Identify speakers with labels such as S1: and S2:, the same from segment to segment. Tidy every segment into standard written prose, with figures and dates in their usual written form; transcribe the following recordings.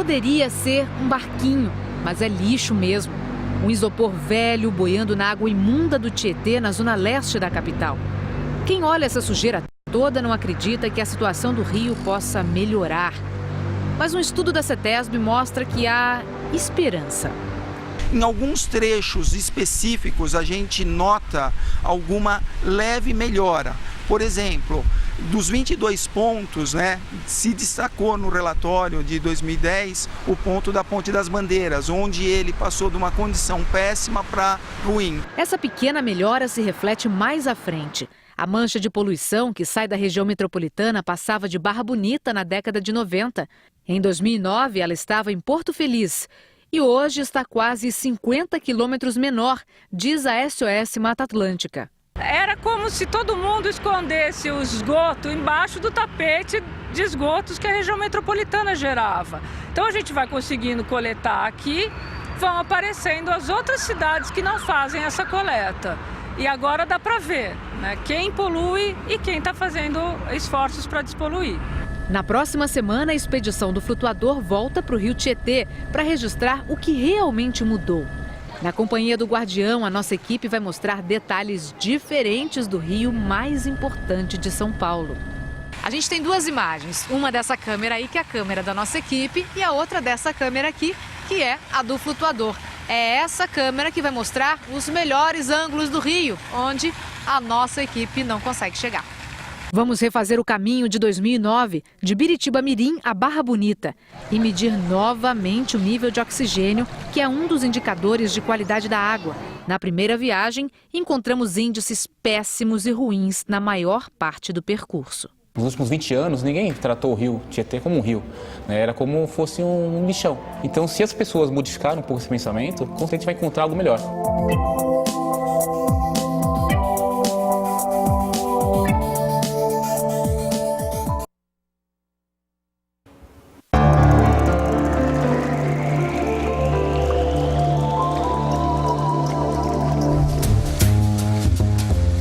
S1: Poderia ser um barquinho, mas é lixo mesmo. Um isopor velho boiando na água imunda do Tietê, na zona leste da capital. Quem olha essa sujeira toda não acredita que a situação do rio possa melhorar. Mas um estudo da CETESB mostra que há esperança.
S2: Em alguns trechos específicos, a gente nota alguma leve melhora. Por exemplo, dos 22 pontos, se destacou no relatório de 2010 o ponto da Ponte das Bandeiras, onde ele passou de uma condição péssima para ruim.
S1: Essa pequena melhora se reflete mais à frente. A mancha de poluição que sai da região metropolitana passava de Barra Bonita na década de 90. Em 2009, ela estava em Porto Feliz. E hoje está quase 50 quilômetros menor, diz a SOS Mata Atlântica.
S3: Era como se todo mundo escondesse o esgoto embaixo do tapete de esgotos que a região metropolitana gerava. Então a gente vai conseguindo coletar aqui, vão aparecendo as outras cidades que não fazem essa coleta. E agora dá para ver, quem polui e quem está fazendo esforços para despoluir.
S1: Na próxima semana, a expedição do flutuador volta para o rio Tietê para registrar o que realmente mudou. Na companhia do Guardião, a nossa equipe vai mostrar detalhes diferentes do rio mais importante de São Paulo. A gente tem duas imagens, uma dessa câmera aí, que é a câmera da nossa equipe, e a outra dessa câmera aqui, que é a do flutuador. É essa câmera que vai mostrar os melhores ângulos do rio, onde a nossa equipe não consegue chegar. Vamos refazer o caminho de 2009, de Biritiba-Mirim a Barra Bonita, e medir novamente o nível de oxigênio, que é um dos indicadores de qualidade da água. Na primeira viagem, encontramos índices péssimos e ruins na maior parte do percurso.
S4: Nos últimos 20 anos, ninguém tratou o rio Tietê como um rio, Era como fosse um lixão. Então, se as pessoas modificarem um pouco esse pensamento, com certeza a gente vai encontrar algo melhor.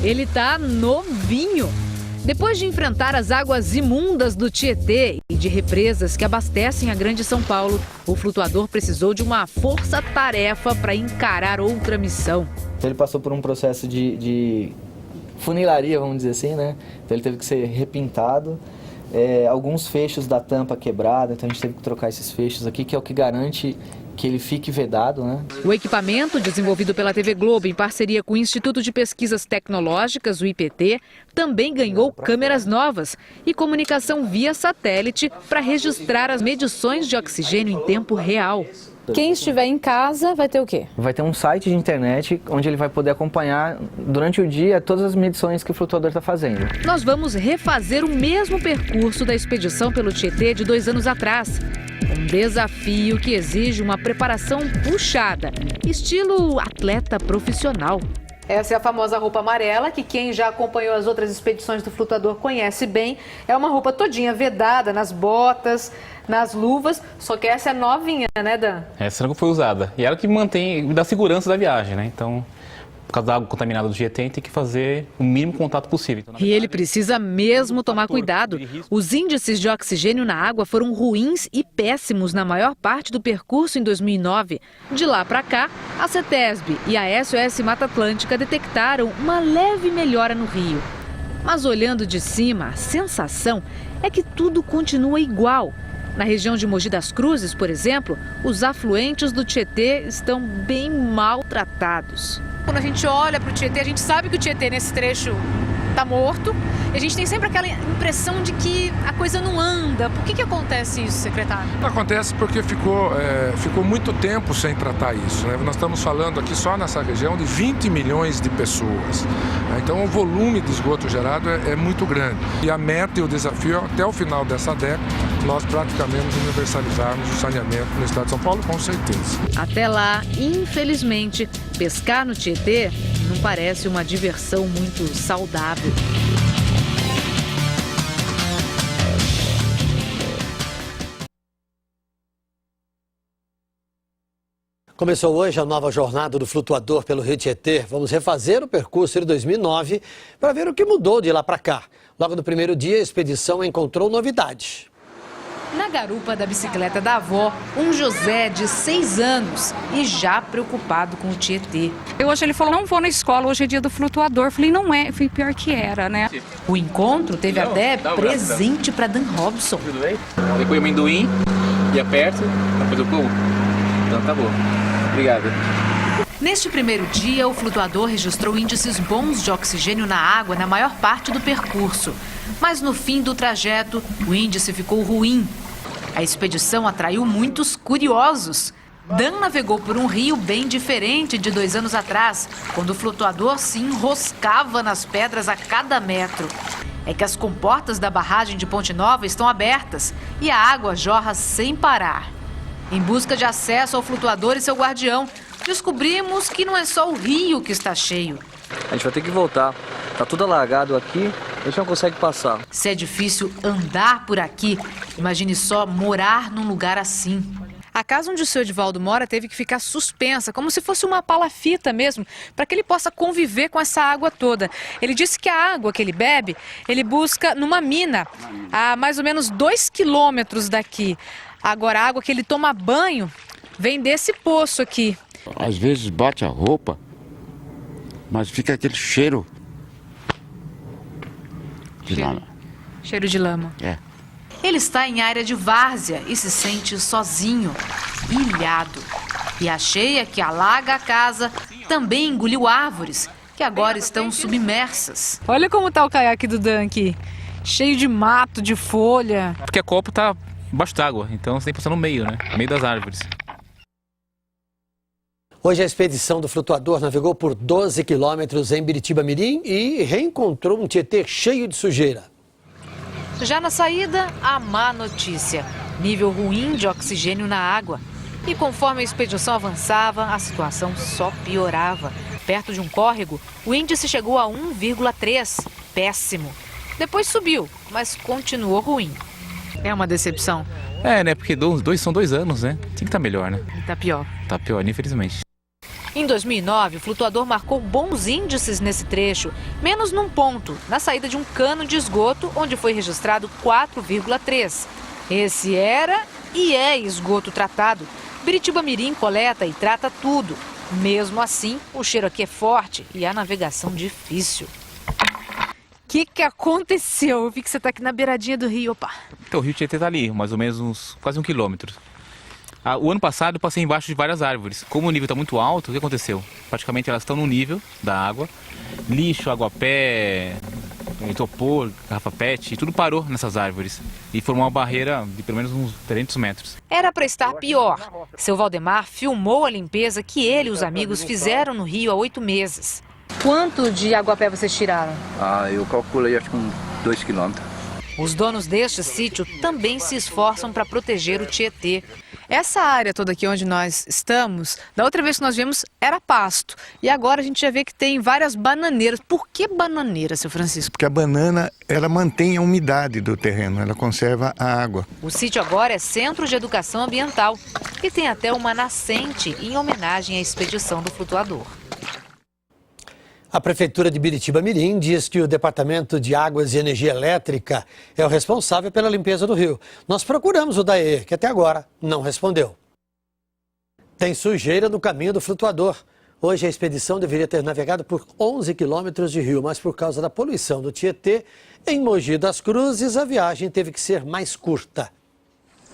S1: Ele tá novinho. Depois de enfrentar as águas imundas do Tietê e de represas que abastecem a Grande São Paulo, o flutuador precisou de uma força-tarefa para encarar outra missão.
S5: Ele passou por um processo de funilaria, vamos dizer assim, Então ele teve que ser repintado. Alguns fechos da tampa quebrada, então a gente teve que trocar esses fechos aqui, que é o que garante que ele fique vedado,
S1: O equipamento, desenvolvido pela TV Globo em parceria com o Instituto de Pesquisas Tecnológicas, o IPT, também ganhou câmeras novas e comunicação via satélite para registrar as medições de oxigênio em tempo real. Quem estiver em casa vai ter o quê?
S5: Vai ter um site de internet onde ele vai poder acompanhar durante o dia todas as medições que o flutuador está fazendo.
S1: Nós vamos refazer o mesmo percurso da expedição pelo Tietê de 2 anos atrás. Um desafio que exige uma preparação puxada, estilo atleta profissional. Essa é a famosa roupa amarela, que quem já acompanhou as outras expedições do flutuador conhece bem. É uma roupa todinha vedada nas botas, nas luvas, só que essa é novinha, Dan?
S4: Essa não foi usada. E ela que mantém, dá segurança da viagem, Então, por causa da água contaminada do Tietê, tem que fazer o mínimo contato possível. Então,
S1: e ele precisa mesmo tomar cuidado. Os índices de oxigênio na água foram ruins e péssimos na maior parte do percurso em 2009. De lá para cá, a CETESB e a SOS Mata Atlântica detectaram uma leve melhora no rio. Mas olhando de cima, a sensação é que tudo continua igual. Na região de Mogi das Cruzes, por exemplo, os afluentes do Tietê estão bem maltratados. Quando a gente olha para o Tietê, a gente sabe que o Tietê nesse trecho está morto. E a gente tem sempre aquela impressão de que a coisa não anda. Por que acontece isso, secretário?
S6: Acontece porque ficou muito tempo sem tratar isso. Nós estamos falando aqui só nessa região de 20 milhões de pessoas. Então o volume de esgoto gerado é muito grande. E a meta e o desafio é, até o final dessa década, nós praticamente universalizarmos o saneamento no estado de São Paulo, com certeza.
S1: Até lá, infelizmente, pescar no Tietê não parece uma diversão muito saudável.
S7: Começou hoje a nova jornada do flutuador pelo Rio Tietê. Vamos refazer o percurso de 2009 para ver o que mudou de lá para cá. Logo no primeiro dia, a expedição encontrou novidades.
S1: Na garupa da bicicleta da avó, um José de 6 anos e já preocupado com o Tietê.
S8: Hoje ele falou, não vou na escola, hoje é dia do flutuador. Falei, não é, foi pior que era, né?
S1: O encontro teve até presente para Dan Robson.
S4: Tudo bem? Depois o amendoim e aperto, depois eu pulo. Então tá bom. Obrigado.
S1: Neste primeiro dia, o flutuador registrou índices bons de oxigênio na água na maior parte do percurso. Mas no fim do trajeto, o índice ficou ruim. A expedição atraiu muitos curiosos. Dan navegou por um rio bem diferente de 2 anos atrás, quando o flutuador se enroscava nas pedras a cada metro. É que as comportas da barragem de Ponte Nova estão abertas e a água jorra sem parar. Em busca de acesso ao flutuador e seu guardião, descobrimos que não é só o rio que está cheio.
S5: A gente vai ter que voltar. Tá tudo alagado aqui, a gente não consegue passar.
S1: Se é difícil andar por aqui, imagine só morar num lugar assim. A casa onde o seu Edivaldo mora teve que ficar suspensa, como se fosse uma palafita mesmo, para que ele possa conviver com essa água toda. Ele disse que a água que ele bebe, ele busca numa mina, a mais ou menos 2 quilômetros daqui. Agora, a água que ele toma banho vem desse poço aqui.
S9: Às vezes bate a roupa, mas fica aquele cheiro de lama.
S1: Cheiro de lama.
S9: É.
S1: Ele está em área de várzea e se sente sozinho, ilhado. E a cheia que alaga a casa também engoliu árvores, que agora estão submersas. Olha como está o caiaque do Dan aqui, cheio de mato, de folha.
S4: Porque a copa tá embaixo d'água, então você tem que passar no meio, né? No meio das árvores.
S7: Hoje a expedição do flutuador navegou por 12 quilômetros em Biritiba-Mirim e reencontrou um Tietê cheio de sujeira.
S1: Já na saída, a má notícia. Nível ruim de oxigênio na água. E conforme a expedição avançava, a situação só piorava. Perto de um córrego, o índice chegou a 1,3. Péssimo. Depois subiu, mas continuou ruim. É uma decepção.
S4: É, né? Porque são 2 anos, né? Tinha que estar melhor, né?
S1: E tá pior.
S4: Tá pior, infelizmente.
S1: Em 2009, o flutuador marcou bons índices nesse trecho, menos num ponto, na saída de um cano de esgoto, onde foi registrado 4,3. Esse era e é esgoto tratado. Biritiba-Mirim coleta e trata tudo. Mesmo assim, o cheiro aqui é forte e a navegação difícil. O que aconteceu? Eu vi que você está aqui na beiradinha do rio, opa.
S4: Então, o rio Tietê tá ali, mais ou menos quase 1 quilômetro. O ano passado eu passei embaixo de várias árvores. Como o nível está muito alto, o que aconteceu? Praticamente elas estão no nível da água. Lixo, aguapé, isopor, garrafa PET, tudo parou nessas árvores. E formou uma barreira de pelo menos uns 300 metros.
S1: Era para estar pior. Seu Valdemar filmou a limpeza que ele e os amigos fizeram no rio há 8 meses. Quanto de aguapé vocês tiraram?
S10: Eu calculei acho que uns 2 quilômetros.
S1: Os donos deste sítio também se esforçam para proteger o Tietê. Essa área toda aqui onde nós estamos, da outra vez que nós vimos, era pasto. E agora a gente já vê que tem várias bananeiras. Por que bananeira, seu Francisco?
S11: Porque a banana, ela mantém a umidade do terreno, ela conserva a água.
S1: O sítio agora é centro de educação ambiental e tem até uma nascente em homenagem à expedição do flutuador.
S7: A Prefeitura de Biritiba-Mirim diz que o Departamento de Águas e Energia Elétrica é o responsável pela limpeza do rio. Nós procuramos o DAE, que até agora não respondeu. Tem sujeira no caminho do flutuador. Hoje a expedição deveria ter navegado por 11 quilômetros de rio, mas por causa da poluição do Tietê, em Mogi das Cruzes, a viagem teve que ser mais curta.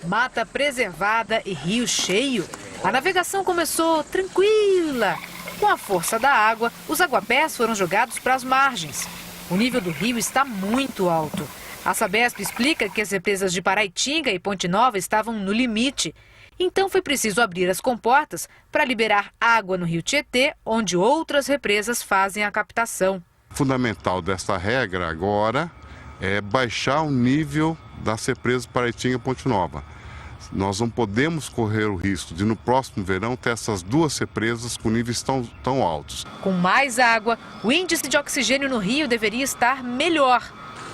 S1: Mata preservada e rio cheio. A navegação começou tranquila. Com a força da água, os aguapés foram jogados para as margens. O nível do rio está muito alto. A Sabesp explica que as represas de Paraitinga e Ponte Nova estavam no limite. Então foi preciso abrir as comportas para liberar água no rio Tietê, onde outras represas fazem a captação.
S12: O fundamental desta regra agora é baixar o nível das represas Paraitinga e Ponte Nova. Nós não podemos correr o risco de no próximo verão ter essas 2 represas com níveis tão altos.
S1: Com mais água, o índice de oxigênio no rio deveria estar melhor,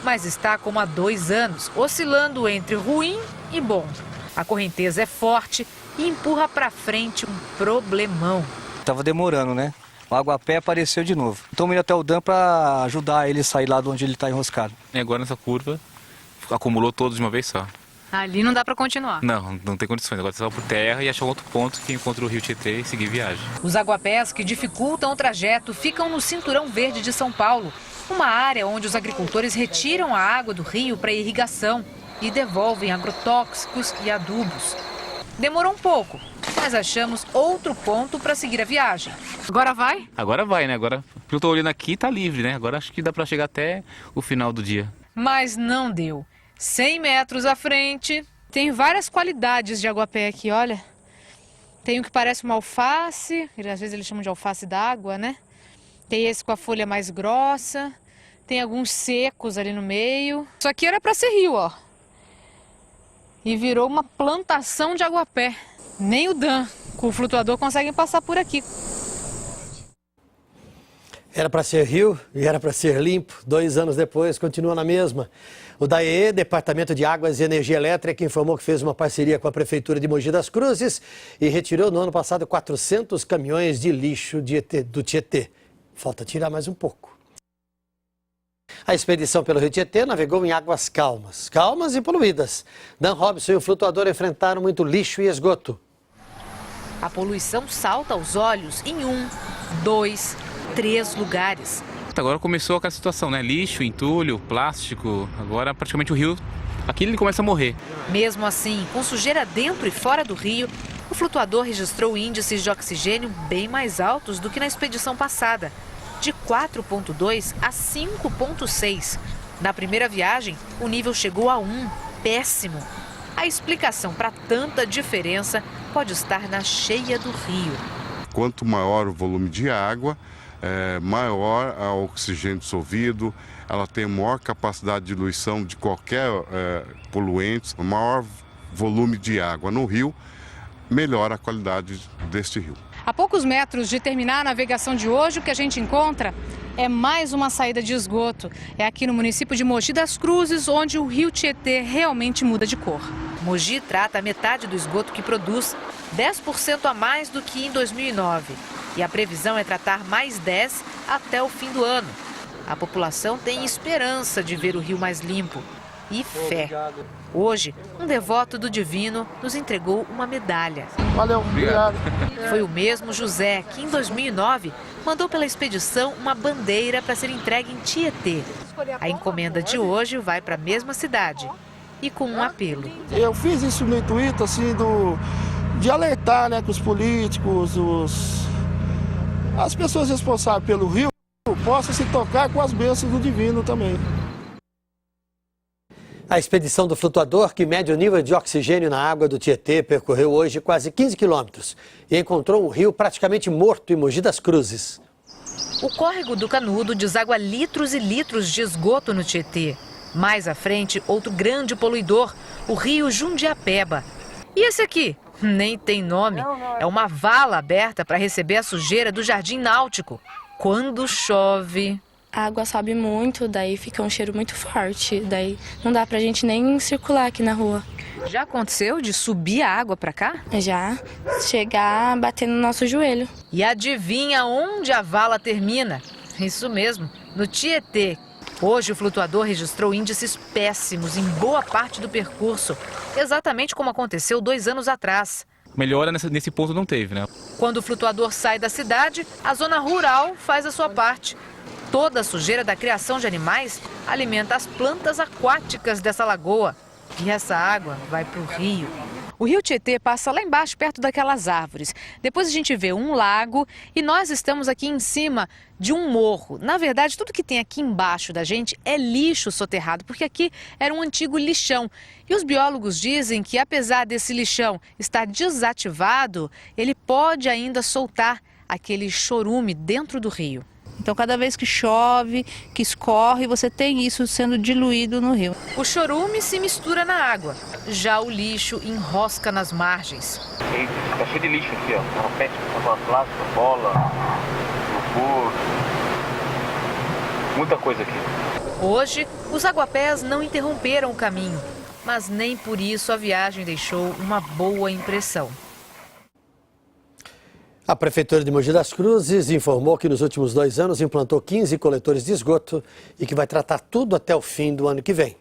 S1: mas está como há 2 anos, oscilando entre ruim e bom. A correnteza é forte e empurra para frente um problemão.
S5: Tava demorando, né? O aguapé apareceu de novo. Então eu ia até o Dan para ajudar ele a sair lá de onde ele está enroscado.
S4: E agora nessa curva, acumulou todos de uma vez só.
S1: Ali não dá para continuar.
S4: Não, não tem condições. Agora é só por terra e achar outro ponto que encontra o rio Tietê e seguir viagem.
S1: Os aguapés que dificultam o trajeto ficam no Cinturão Verde de São Paulo, uma área onde os agricultores retiram a água do rio para irrigação e devolvem agrotóxicos e adubos. Demorou um pouco, mas achamos outro ponto para seguir a viagem. Agora vai?
S4: Agora vai, né? Agora, eu tô olhando aqui, tá livre, né? Agora acho que dá para chegar até o final do dia.
S1: Mas não deu. 100 metros à frente. Tem várias qualidades de aguapé aqui, olha. Tem um que parece uma alface, às vezes eles chamam de alface d'água, né? Tem esse com a folha mais grossa. Tem alguns secos ali no meio. Isso aqui era para ser rio, ó. E virou uma plantação de aguapé. Nem o Dan com o flutuador conseguem passar por aqui.
S7: Era para ser rio e era para ser limpo. 2 anos depois, continua na mesma. O DAE, Departamento de Águas e Energia Elétrica, informou que fez uma parceria com a Prefeitura de Mogi das Cruzes e retirou no ano passado 400 caminhões de lixo do Tietê. Falta tirar mais um pouco. A expedição pelo Rio Tietê navegou em águas calmas e poluídas. Dan Robson e o flutuador enfrentaram muito lixo e esgoto.
S1: A poluição salta aos olhos em 1, 2, 3 lugares.
S4: Agora começou aquela situação, né? Lixo, entulho, plástico. Agora praticamente o rio, aqui ele começa a morrer.
S1: Mesmo assim, com sujeira dentro e fora do rio, o flutuador registrou índices de oxigênio bem mais altos do que na expedição passada, de 4,2 a 5,6. Na primeira viagem, o nível chegou a 1, péssimo. A explicação para tanta diferença pode estar na cheia do rio.
S12: Quanto maior o volume de água, maior o oxigênio dissolvido, ela tem maior capacidade de diluição de qualquer poluente, maior volume de água no rio, melhora a qualidade deste rio.
S8: A poucos metros de terminar a navegação de hoje, o que a gente encontra é mais uma saída de esgoto. É aqui no município de Mogi das Cruzes, onde o rio Tietê realmente muda de cor.
S1: Mogi trata a metade do esgoto que produz, 10% a mais do que em 2009. E a previsão é tratar mais 10 até o fim do ano. A população tem esperança de ver o rio mais limpo e fé. Hoje, um devoto do divino nos entregou uma medalha.
S13: Valeu, obrigado.
S1: Foi o mesmo José que, em 2009, mandou pela expedição uma bandeira para ser entregue em Tietê. A encomenda de hoje vai para a mesma cidade e com um apelo.
S13: Eu fiz isso no intuito assim, de alertar, né, que os políticos, as pessoas responsáveis pelo rio possam se tocar com as bênçãos do divino também.
S7: A expedição do flutuador, que mede o nível de oxigênio na água do Tietê, percorreu hoje quase 15 quilômetros e encontrou um rio praticamente morto em Mogi das Cruzes.
S1: O córrego do Canudo deságua litros e litros de esgoto no Tietê. Mais à frente, outro grande poluidor, o rio Jundiapeba. E esse aqui? Nem tem nome. É uma vala aberta para receber a sujeira do Jardim Náutico. Quando chove...
S14: A água sobe muito, daí fica um cheiro muito forte, daí não dá pra gente nem circular aqui na rua.
S1: Já aconteceu de subir a água pra cá?
S14: Já, chegar a bater no nosso joelho.
S1: E adivinha onde a vala termina? Isso mesmo, no Tietê. Hoje o flutuador registrou índices péssimos em boa parte do percurso, exatamente como aconteceu 2 anos atrás.
S4: Melhora nesse ponto não teve, né?
S1: Quando o flutuador sai da cidade, a zona rural faz a sua parte. Toda a sujeira da criação de animais alimenta as plantas aquáticas dessa lagoa. E essa água vai para o rio. O rio Tietê passa lá embaixo, perto daquelas árvores. Depois a gente vê um lago e nós estamos aqui em cima de um morro. Na verdade, tudo que tem aqui embaixo da gente é lixo soterrado, porque aqui era um antigo lixão. E os biólogos dizem que, apesar desse lixão estar desativado, ele pode ainda soltar aquele chorume dentro do rio.
S15: Então, cada vez que chove, que escorre, você tem isso sendo diluído no rio.
S1: O chorume se mistura na água, já o lixo enrosca nas margens.
S16: Tá cheio de lixo aqui, ó. Carpete, plástico, bola, isopor, muita coisa aqui.
S1: Hoje, os aguapés não interromperam o caminho, mas nem por isso a viagem deixou uma boa impressão.
S7: A Prefeitura de Mogi das Cruzes informou que nos últimos 2 anos implantou 15 coletores de esgoto e que vai tratar tudo até o fim do ano que vem.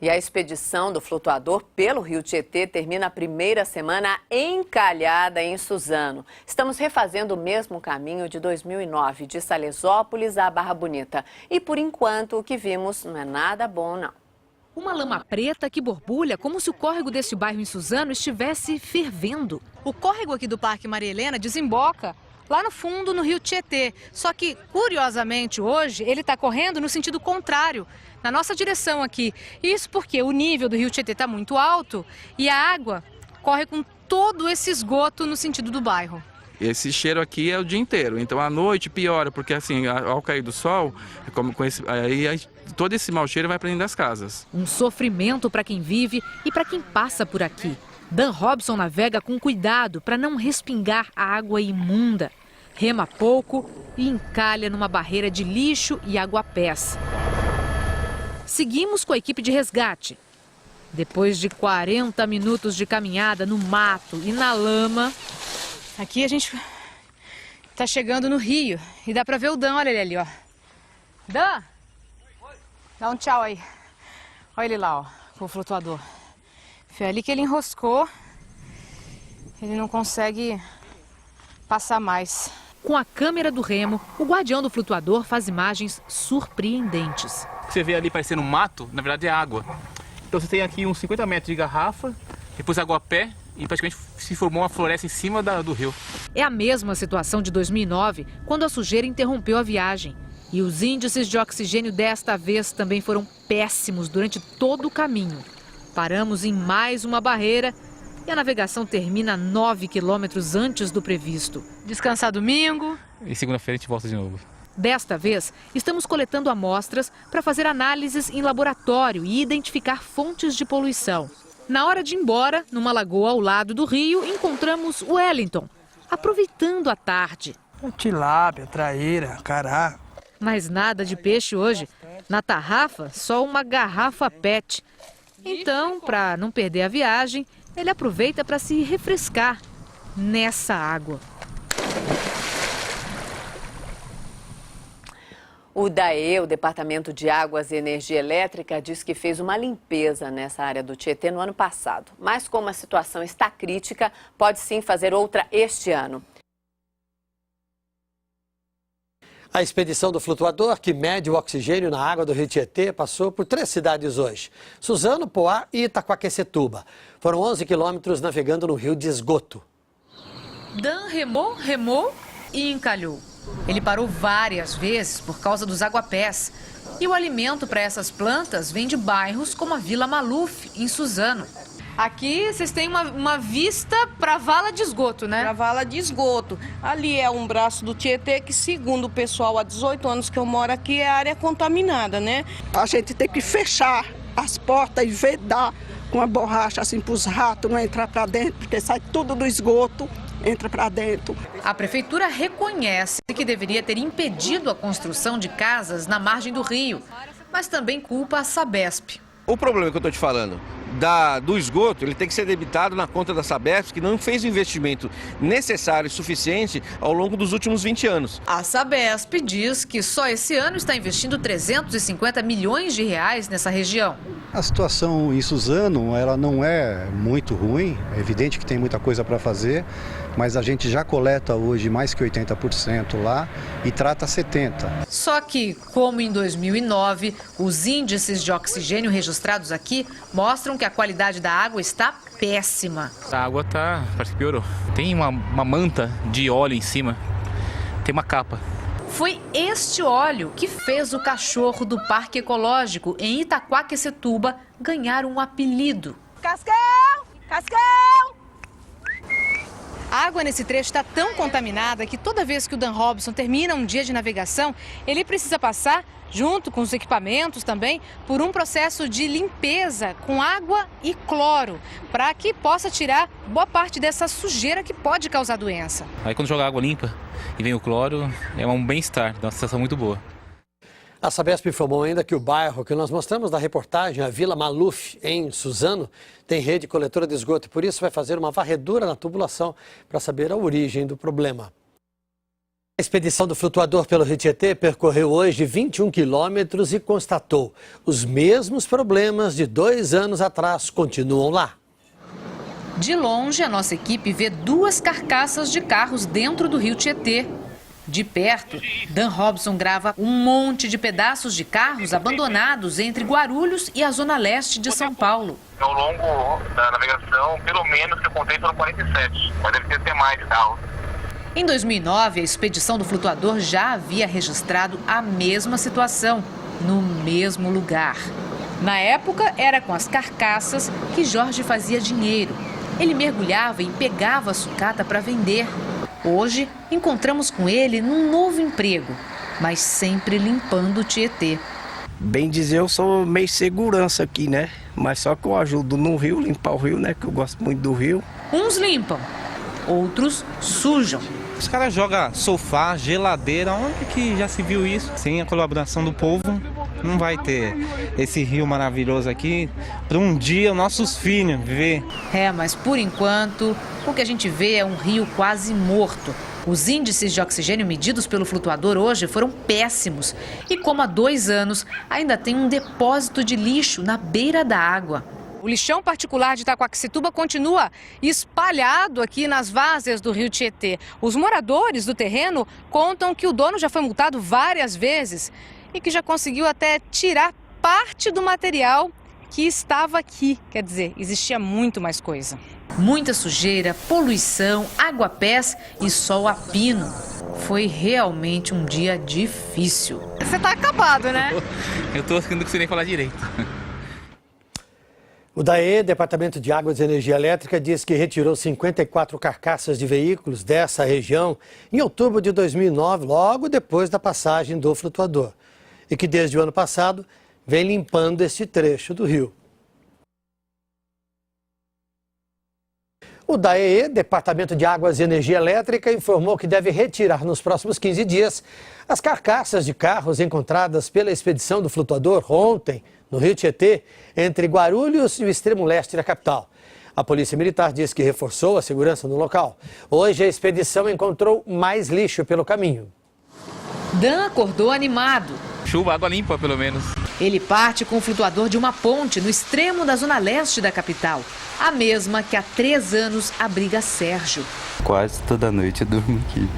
S17: E a expedição do flutuador pelo Rio Tietê termina a primeira semana encalhada em Suzano. Estamos refazendo o mesmo caminho de 2009, de Salesópolis à Barra Bonita. E por enquanto o que vimos não é nada bom, não.
S1: Uma lama preta que borbulha como se o córrego deste bairro em Suzano estivesse fervendo.
S8: O córrego aqui do Parque Maria Helena desemboca lá no fundo, no Rio Tietê. Só que, curiosamente, hoje ele está correndo no sentido contrário, na nossa direção aqui. Isso porque o nível do Rio Tietê está muito alto e a água corre com todo esse esgoto no sentido do bairro.
S18: Esse cheiro aqui é o dia inteiro, então à noite piora, porque assim, ao cair do sol, aí todo esse mau cheiro vai para dentro das casas.
S1: Um sofrimento para quem vive e para quem passa por aqui. Dan Robson navega com cuidado para não respingar a água imunda. Rema pouco e encalha numa barreira de lixo e aguapés. Seguimos com a equipe de resgate. Depois de 40 minutos de caminhada no mato e na lama...
S8: Aqui a gente tá chegando no rio e dá pra ver o Dan, olha ele ali, ó. Dan! Dá um tchau aí. Olha ele lá, ó, com o flutuador. Foi ali que ele enroscou. Ele não consegue passar mais.
S1: Com a câmera do remo, o guardião do flutuador faz imagens surpreendentes.
S4: O que você vê ali parecendo um mato, na verdade é água. Então você tem aqui uns 50 metros de garrafa, depois aguapé, e praticamente se formou uma floresta em cima do rio.
S1: É a mesma situação de 2009, quando a sujeira interrompeu a viagem. E os índices de oxigênio desta vez também foram péssimos durante todo o caminho. Paramos em mais uma barreira e a navegação termina 9 quilômetros antes do previsto.
S8: Descansar domingo.
S4: E segunda-feira a gente volta de novo.
S1: Desta vez, estamos coletando amostras para fazer análises em laboratório e identificar fontes de poluição. Na hora de ir embora, numa lagoa ao lado do rio, encontramos o Wellington, aproveitando a tarde.
S19: Tilápia, traíra, cará.
S1: Mas nada de peixe hoje. Na tarrafa, só uma garrafa PET. Então, para não perder a viagem, ele aproveita para se refrescar nessa água.
S17: O DAE, o Departamento de Águas e Energia Elétrica, diz que fez uma limpeza nessa área do Tietê no ano passado. Mas como a situação está crítica, pode sim fazer outra este ano.
S7: A expedição do flutuador, que mede o oxigênio na água do Rio Tietê, passou por 3 cidades hoje: Suzano, Poá e Itaquaquecetuba. Foram 11 quilômetros navegando no rio de esgoto.
S1: Dan remou e encalhou. Ele parou várias vezes por causa dos aguapés. E o alimento para essas plantas vem de bairros como a Vila Maluf, em Suzano.
S8: Aqui vocês têm uma vista para a vala de esgoto, né?
S15: Para a vala de esgoto. Ali é um braço do Tietê que, segundo o pessoal, há 18 anos que eu moro aqui, é área contaminada, né?
S20: A gente tem que fechar as portas e vedar com a borracha assim para os ratos não entrar para dentro, porque sai tudo do esgoto, entra para dentro.
S1: A prefeitura reconhece que deveria ter impedido a construção de casas na margem do rio, mas também culpa a Sabesp.
S21: O problema que eu estou te falando do esgoto, ele tem que ser debitado na conta da Sabesp, que não fez o investimento necessário e suficiente ao longo dos últimos 20 anos.
S1: A Sabesp diz que só esse ano está investindo 350 milhões de reais nessa região.
S22: A situação em Suzano, ela não é muito ruim, é evidente que tem muita coisa para fazer, mas a gente já coleta hoje mais que 80% lá e trata 70%.
S1: Só que, como em 2009, os índices de oxigênio registrados aqui mostram que a qualidade da água está péssima.
S4: A água parece que piorou. Tem uma manta de óleo em cima, tem uma capa.
S1: Foi este óleo que fez o cachorro do Parque Ecológico em Itaquaquecetuba ganhar um apelido.
S15: Cascão! Cascão!
S8: A água nesse trecho está tão contaminada que toda vez que o Dan Robson termina um dia de navegação, ele precisa passar, junto com os equipamentos também, por um processo de limpeza com água e cloro, para que possa tirar boa parte dessa sujeira que pode causar doença.
S4: Aí quando joga água limpa e vem o cloro, é um bem-estar, é uma sensação muito boa.
S7: A Sabesp informou ainda que o bairro que nós mostramos na reportagem, a Vila Maluf, em Suzano, tem rede coletora de esgoto e por isso vai fazer uma varredura na tubulação para saber a origem do problema. A expedição do flutuador pelo Rio Tietê percorreu hoje 21 quilômetros e constatou os mesmos problemas de 2 anos atrás continuam lá.
S1: De longe, a nossa equipe vê 2 carcaças de carros dentro do Rio Tietê. De perto, Dan Robson grava um monte de pedaços de carros abandonados entre Guarulhos e a zona leste de São Paulo.
S16: Ao longo da navegação, pelo menos que eu contei, foram 47, mas deve ter até mais carros.
S1: Em 2009, a expedição do flutuador já havia registrado a mesma situação, no mesmo lugar. Na época, era com as carcaças que Jorge fazia dinheiro. Ele mergulhava e pegava a sucata para vender. Hoje, encontramos com ele num novo emprego, mas sempre limpando o Tietê.
S19: Bem dizer, eu sou meio segurança aqui, né? Mas só que eu ajudo no rio, limpar o rio, né? Que eu gosto muito do rio.
S1: Uns limpam, outros sujam.
S2: Os caras jogam sofá, geladeira, onde que já se viu isso? Sem a colaboração do povo, não vai ter esse rio maravilhoso aqui para um dia nossos filhos viver.
S1: Mas por enquanto, o que a gente vê é um rio quase morto. Os índices de oxigênio medidos pelo flutuador hoje foram péssimos. E como há 2 anos, ainda tem um depósito de lixo na beira da água. O lixão particular de Itaquaquecetuba continua espalhado aqui nas várzeas do Rio Tietê. Os moradores do terreno contam que o dono já foi multado várias vezes e que já conseguiu até tirar parte do material que estava aqui. Quer dizer, existia muito mais coisa. Muita sujeira, poluição, aguapés e sol a pino. Foi realmente um dia difícil. Você tá acabado, né?
S4: Eu tô achando que você nem falar direito.
S7: O DAE, Departamento de Águas e Energia Elétrica, diz que retirou 54 carcaças de veículos dessa região em outubro de 2009, logo depois da passagem do flutuador. E que desde o ano passado vem limpando este trecho do rio. O DAE, Departamento de Águas e Energia Elétrica, informou que deve retirar nos próximos 15 dias as carcaças de carros encontradas pela expedição do flutuador ontem, no Rio Tietê, entre Guarulhos e o extremo leste da capital. A Polícia Militar diz que reforçou a segurança no local. Hoje a expedição encontrou mais lixo pelo caminho.
S1: Dan acordou animado.
S4: Chuva, água limpa pelo menos.
S1: Ele parte com o flutuador de uma ponte no extremo da zona leste da capital. A mesma que há 3 anos abriga Sérgio.
S3: Quase toda noite eu durmo aqui.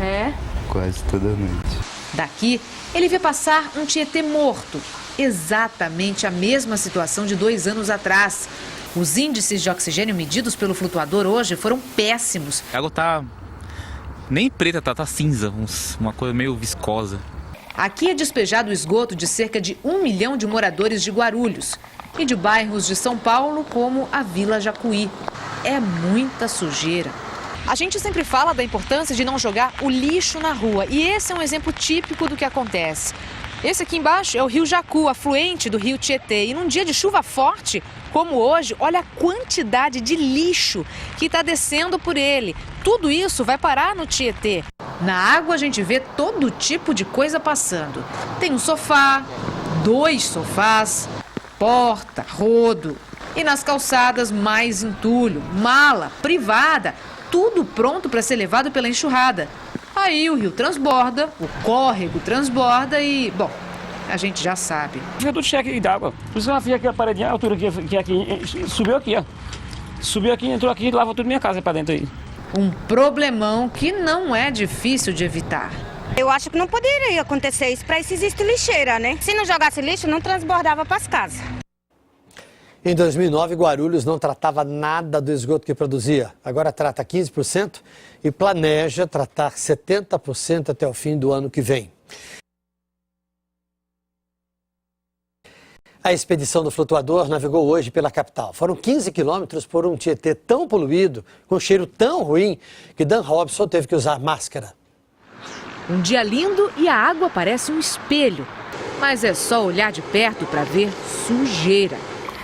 S3: Quase toda noite.
S1: Daqui, ele vê passar um Tietê morto. Exatamente a mesma situação de 2 anos atrás. Os índices de oxigênio medidos pelo flutuador hoje foram péssimos.
S4: A água tá nem preta, tá cinza, uma coisa meio viscosa.
S1: Aqui é despejado o esgoto de cerca de 1 milhão de moradores de Guarulhos e de bairros de São Paulo, como a Vila Jacuí. É muita sujeira. A gente sempre fala da importância de não jogar o lixo na rua, e esse é um exemplo típico do que acontece. Esse aqui embaixo é o Rio Jacu, afluente do Rio Tietê. E num dia de chuva forte, como hoje, olha a quantidade de lixo que está descendo por ele. Tudo isso vai parar no Tietê. Na água a gente vê todo tipo de coisa passando. Tem um sofá, 2 sofás, porta, rodo. E nas calçadas mais entulho, mala, privada, tudo pronto para ser levado pela enxurrada. Aí o rio transborda, o córrego transborda e, bom, a gente já sabe.
S23: Fica tudo cheio aqui d'água. Por isso que ela fica aqui a paredinha, a altura que aqui, subiu aqui, ó. Subiu aqui, entrou aqui e lava tudo minha casa para dentro aí.
S1: Um problemão que não é difícil de evitar.
S24: Eu acho que não poderia acontecer isso, para isso existe lixeira, né? Se não jogasse lixo, não transbordava para as casas.
S7: Em 2009, Guarulhos não tratava nada do esgoto que produzia. Agora trata 15% e planeja tratar 70% até o fim do ano que vem. A expedição do flutuador navegou hoje pela capital. Foram 15 quilômetros por um Tietê tão poluído, com cheiro tão ruim, que Dan Robson teve que usar máscara.
S1: Um dia lindo e a água parece um espelho. Mas é só olhar de perto para ver sujeira.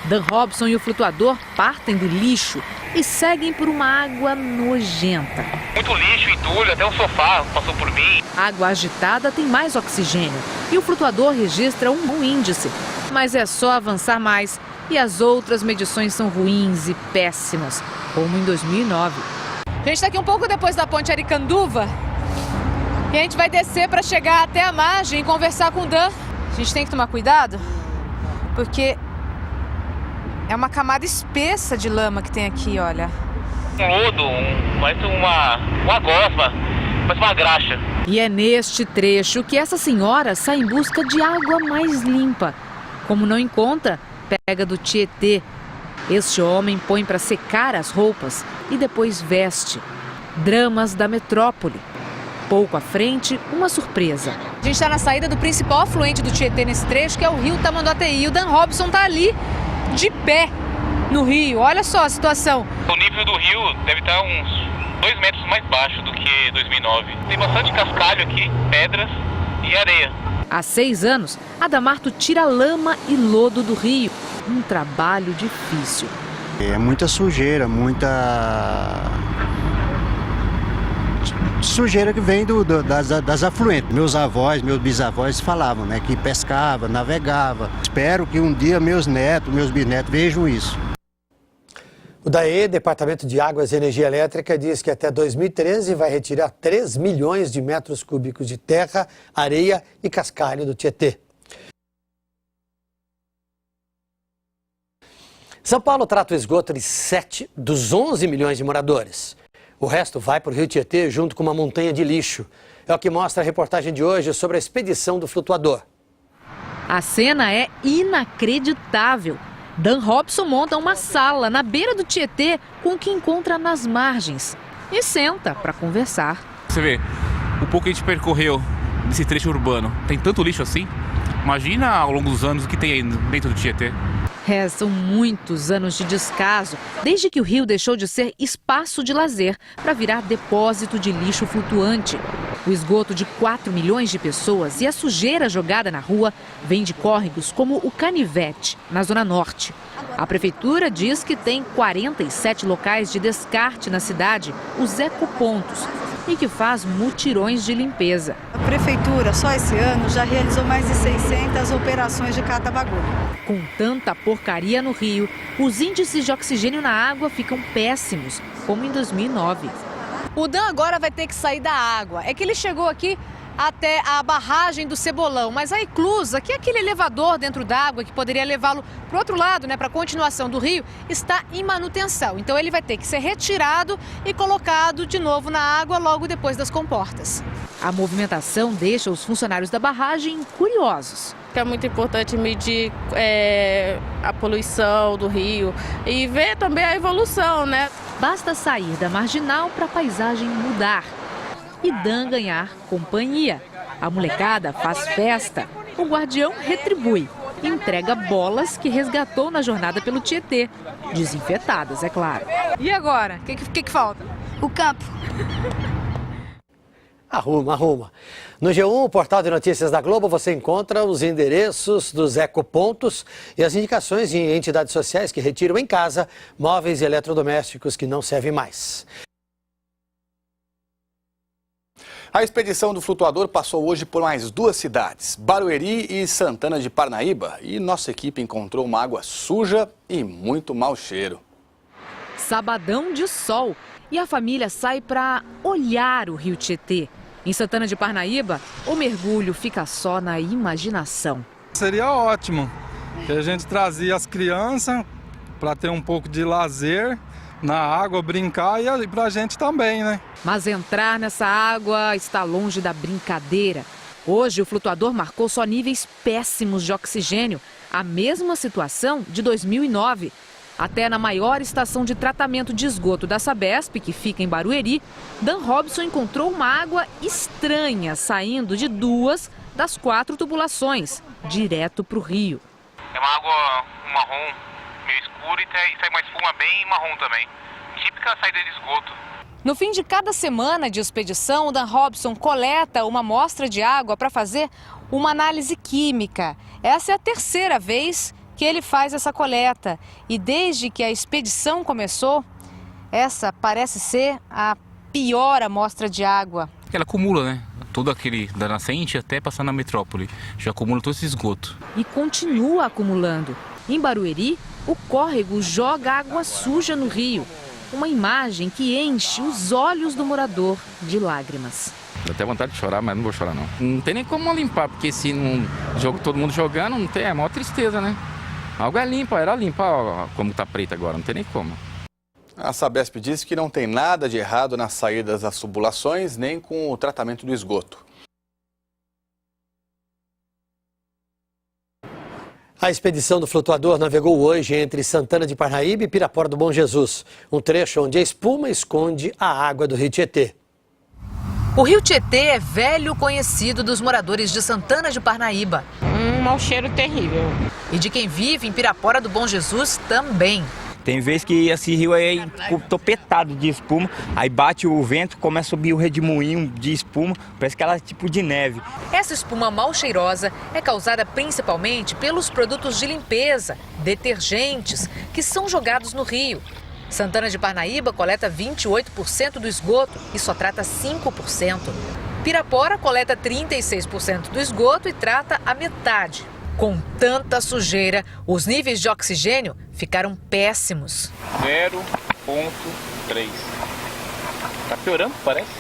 S1: Dan Robson e o flutuador partem do lixo e seguem por uma água nojenta.
S16: Muito lixo, entulho, até o sofá passou por mim.
S1: A água agitada tem mais oxigênio e o flutuador registra um índice. Mas é só avançar mais e as outras medições são ruins e péssimas, como em 2009. A gente está aqui um pouco depois da ponte Aricanduva
S8: E a gente vai descer para chegar até a margem e conversar com o Dan. A gente tem que tomar cuidado, porque é uma camada espessa de lama que tem aqui, olha.
S16: Um lodo, parece uma gosma, parece uma graxa.
S1: E é neste trecho que essa senhora sai em busca de água mais limpa. Como não encontra, pega do Tietê. Este homem põe para secar as roupas e depois veste. Dramas da metrópole. Pouco à frente, uma surpresa. A gente está na saída do principal afluente do Tietê nesse trecho, que é o rio Tamanduateí. O Dan Robson está ali, de pé, no rio. Olha só a situação.
S16: O nível do rio deve estar uns 2 metros mais baixo do que 2009. Tem bastante cascalho aqui, pedras e areia.
S1: Há 6 anos, Adamarto tira lama e lodo do rio. Um trabalho difícil.
S6: É muita sujeira, muita sujeira que vem das afluentes. Meus avós, meus bisavós falavam, né, que pescava, navegava. Espero que um dia meus netos, meus bisnetos vejam isso.
S7: O DAE, Departamento de Águas e Energia Elétrica, diz que até 2013 vai retirar 3 milhões de metros cúbicos de terra, areia e cascalho do Tietê. São Paulo trata o esgoto de 7 dos 11 milhões de moradores. O resto vai para o Rio Tietê junto com uma montanha de lixo. É o que mostra a reportagem de hoje sobre a expedição do flutuador.
S1: A cena é inacreditável. Dan Robson monta uma sala na beira do Tietê com o que encontra nas margens e senta para conversar.
S4: Você vê, o pouco que a gente percorreu nesse trecho urbano, tem tanto lixo assim? Imagina ao longo dos anos o que tem aí dentro do Tietê.
S1: São muitos anos de descaso, desde que o rio deixou de ser espaço de lazer para virar depósito de lixo flutuante. O esgoto de 4 milhões de pessoas e a sujeira jogada na rua vem de córregos como o Canivete, na Zona Norte. A prefeitura diz que tem 47 locais de descarte na cidade, os ecopontos, e que faz mutirões de limpeza.
S9: A prefeitura, só esse ano, já realizou mais de 600 operações de cata-bagulho.
S1: Com tanta porcaria no rio, os índices de oxigênio na água ficam péssimos, como em 2009.
S8: O Dan agora vai ter que sair da água. É que ele chegou aqui até a barragem do Cebolão, mas a eclusa, que é aquele elevador dentro d'água que poderia levá-lo para o outro lado, para a continuação do rio, está em manutenção. Então ele vai ter que ser retirado e colocado de novo na água logo depois das comportas.
S1: A movimentação deixa os funcionários da barragem curiosos.
S14: É muito importante medir a poluição do rio e ver também a evolução, né?
S1: Basta sair da marginal para a paisagem mudar e Dan ganhar companhia. A molecada faz festa, o guardião retribui, entrega bolas que resgatou na jornada pelo Tietê, desinfetadas, é claro.
S8: E agora? O que falta?
S9: O campo.
S7: Arruma. No G1, o portal de notícias da Globo, você encontra os endereços dos ecopontos e as indicações de entidades sociais que retiram em casa móveis e eletrodomésticos que não servem mais.
S10: A expedição do flutuador passou hoje por mais 2 cidades, Barueri e Santana de Parnaíba, e nossa equipe encontrou uma água suja e muito mau cheiro.
S1: Sabadão de sol e a família sai para olhar o Rio Tietê. Em Santana de Parnaíba, o mergulho fica só na imaginação.
S11: Seria ótimo que a gente trazia as crianças para ter um pouco de lazer na água, brincar e para a gente também, né?
S1: Mas entrar nessa água está longe da brincadeira. Hoje o flutuador marcou só níveis péssimos de oxigênio, a mesma situação de 2009. Até na maior estação de tratamento de esgoto da Sabesp, que fica em Barueri, Dan Robson encontrou uma água estranha saindo de 2 das 4 tubulações, direto para o rio.
S16: É uma água marrom, meio escura e sai uma espuma bem marrom também. Típica saída de esgoto.
S8: No fim de cada semana de expedição, o Dan Robson coleta uma amostra de água para fazer uma análise química. Essa é a 3ª vez que ele faz essa coleta. E desde que a expedição começou, essa parece ser a pior amostra de água.
S4: Ela acumula, né? Todo aquele da nascente até passar na metrópole. Já acumula todo esse esgoto.
S1: E continua acumulando. Em Barueri, o córrego joga água suja no rio. Uma imagem que enche os olhos do morador de lágrimas.
S5: Dá até vontade de chorar, mas não vou chorar não. Não tem nem como limpar, porque se não jogo todo mundo jogando, não tem, é a maior tristeza, né? A água é limpa, era limpa, ó, como tá preta agora, não tem nem como.
S10: A Sabesp disse que não tem nada de errado nas saídas das tubulações, nem com o tratamento do esgoto.
S7: A expedição do flutuador navegou hoje entre Santana de Parnaíba e Pirapora do Bom Jesus, um trecho onde a espuma esconde a água do Rio Tietê.
S1: O Rio Tietê é velho conhecido dos moradores de Santana de Parnaíba.
S14: Um mau cheiro terrível.
S1: E de quem vive em Pirapora do Bom Jesus também.
S12: Tem vezes que esse rio aí é topetado de espuma, aí bate o vento, começa a subir o redemoinho de espuma, parece que ela é tipo de neve.
S1: Essa espuma mal cheirosa é causada principalmente pelos produtos de limpeza, detergentes, que são jogados no rio. Santana de Parnaíba coleta 28% do esgoto e só trata 5%. Pirapora coleta 36% do esgoto e trata a metade. Com tanta sujeira, os níveis de oxigênio ficaram péssimos.
S16: 0,3. Tá piorando, parece.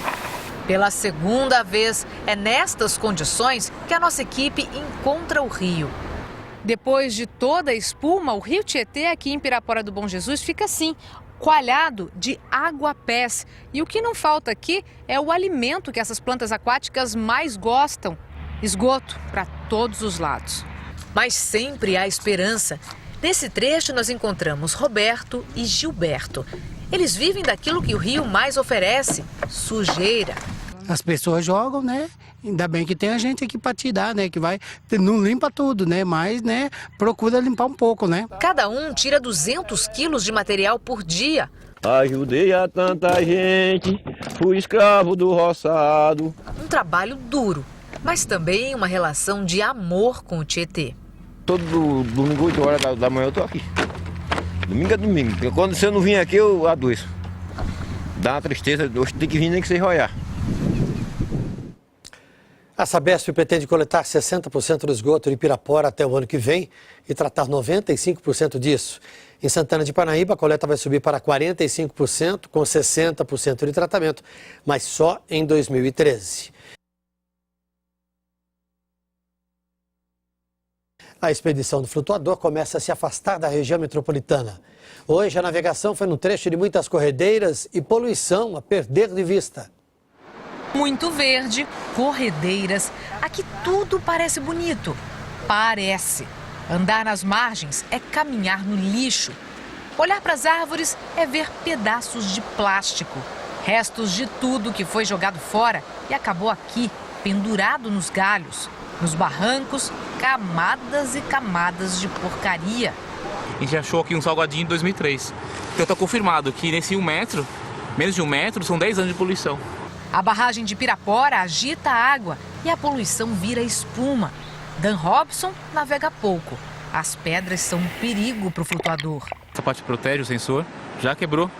S1: Pela segunda vez, é nestas condições que a nossa equipe encontra o rio. Depois de toda a espuma, o Rio Tietê aqui em Pirapora do Bom Jesus fica assim, coalhado de aguapés. E o que não falta aqui é o alimento que essas plantas aquáticas mais gostam. Esgoto para todos os lados. Mas sempre há esperança. Nesse trecho nós encontramos Roberto e Gilberto. Eles vivem daquilo que o rio mais oferece, sujeira.
S13: As pessoas jogam, né? Ainda bem que tem a gente aqui para tirar, né? Que vai, não limpa tudo, né? Mas, né? Procura limpar um pouco, né?
S1: Cada um tira 200 quilos de material por dia.
S18: Ajudei a tanta gente, fui escravo do roçado.
S1: Um trabalho duro, mas também uma relação de amor com o Tietê.
S18: Todo domingo, 8 horas da manhã, eu tô aqui. Domingo é domingo. Porque quando você não vir aqui, eu adoeço. Dá uma tristeza, hoje tem que vir nem que você roiar.
S7: A Sabesp pretende coletar 60% do esgoto de Pirapora até o ano que vem e tratar 95% disso. Em Santana de Parnaíba, a coleta vai subir para 45%, com 60% de tratamento, mas só em 2013. A expedição do flutuador começa a se afastar da região metropolitana. Hoje, a navegação foi num trecho de muitas corredeiras e poluição a perder de vista.
S1: Muito verde, corredeiras, aqui tudo parece bonito. Parece. Andar nas margens é caminhar no lixo. Olhar para as árvores é ver pedaços de plástico. Restos de tudo que foi jogado fora e acabou aqui, pendurado nos galhos. Nos barrancos, camadas e camadas de porcaria.
S4: A gente achou aqui um salgadinho em 2003. Então está confirmado que nesse 1 metro, menos de 1 metro, são 10 anos de poluição.
S1: A barragem de Pirapora agita a água e a poluição vira espuma. Dan Robson navega pouco. As pedras são um perigo para o flutuador.
S4: Essa parte protege o sensor, já quebrou.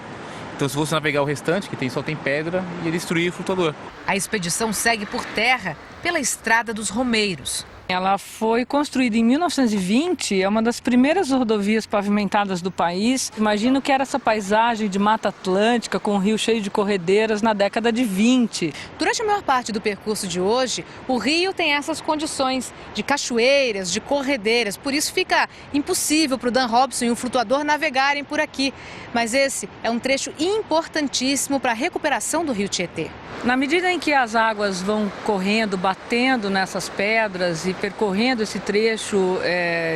S4: Então se você navegar o restante, que só tem pedra, ia destruir o flutuador.
S1: A expedição segue por terra pela Estrada dos Romeiros.
S25: Ela foi construída em 1920, é uma das primeiras rodovias pavimentadas do país. Imagino que era essa paisagem de Mata Atlântica com um rio cheio de corredeiras na década de 20.
S8: Durante a maior parte do percurso de hoje, o rio tem essas condições de cachoeiras, de corredeiras. Por isso fica impossível para o Dan Robson e o flutuador navegarem por aqui. Mas esse é um trecho importantíssimo para a recuperação do Rio Tietê.
S25: Na medida em que as águas vão correndo, batendo nessas pedras e percorrendo esse trecho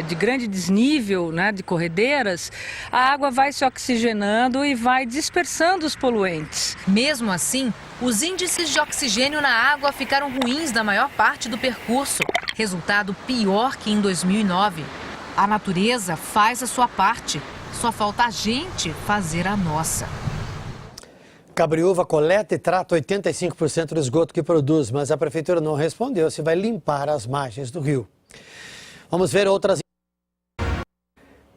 S25: de grande desnível, né, de corredeiras, a água vai se oxigenando e vai dispersando os poluentes.
S1: Mesmo assim, os índices de oxigênio na água ficaram ruins na maior parte do percurso. Resultado pior que em 2009. A natureza faz a sua parte, só falta a gente fazer a nossa.
S7: Cabriúva coleta e trata 85% do esgoto que produz, mas a prefeitura não respondeu se vai limpar as margens do rio. Vamos ver outras.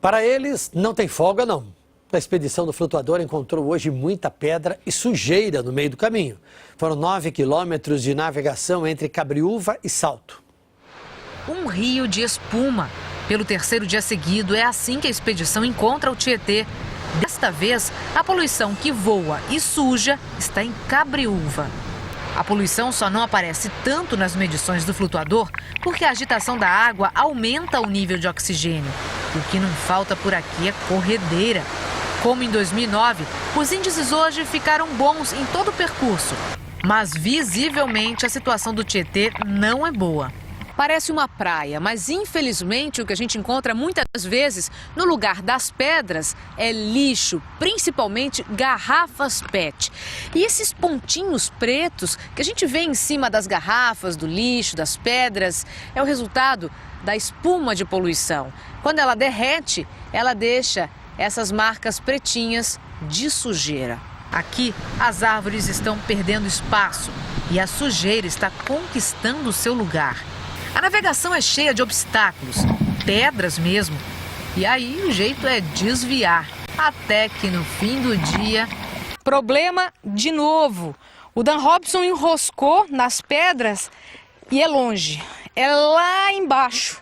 S7: Para eles, não tem folga, não. A expedição do flutuador encontrou hoje muita pedra e sujeira no meio do caminho. Foram 9 quilômetros de navegação entre Cabriúva e Salto.
S1: Um rio de espuma. Pelo terceiro dia seguido, é assim que a expedição encontra o Tietê. Desta vez, a poluição que voa e suja está em Cabriúva. A poluição só não aparece tanto nas medições do flutuador porque a agitação da água aumenta o nível de oxigênio. O que não falta por aqui é corredeira. Como em 2009, os índices hoje ficaram bons em todo o percurso. Mas visivelmente a situação do Tietê não é boa. Parece uma praia, mas infelizmente o que a gente encontra muitas vezes no lugar das pedras é lixo, principalmente garrafas PET. E esses pontinhos pretos que a gente vê em cima das garrafas, do lixo, das pedras, é o resultado da espuma de poluição. Quando ela derrete, ela deixa essas marcas pretinhas de sujeira. Aqui, as árvores estão perdendo espaço e a sujeira está conquistando o seu lugar. A navegação é cheia de obstáculos, pedras mesmo. E aí o jeito é desviar, até que no fim do dia...
S8: Problema de novo. O Dan Robson enroscou nas pedras e é longe. É lá embaixo,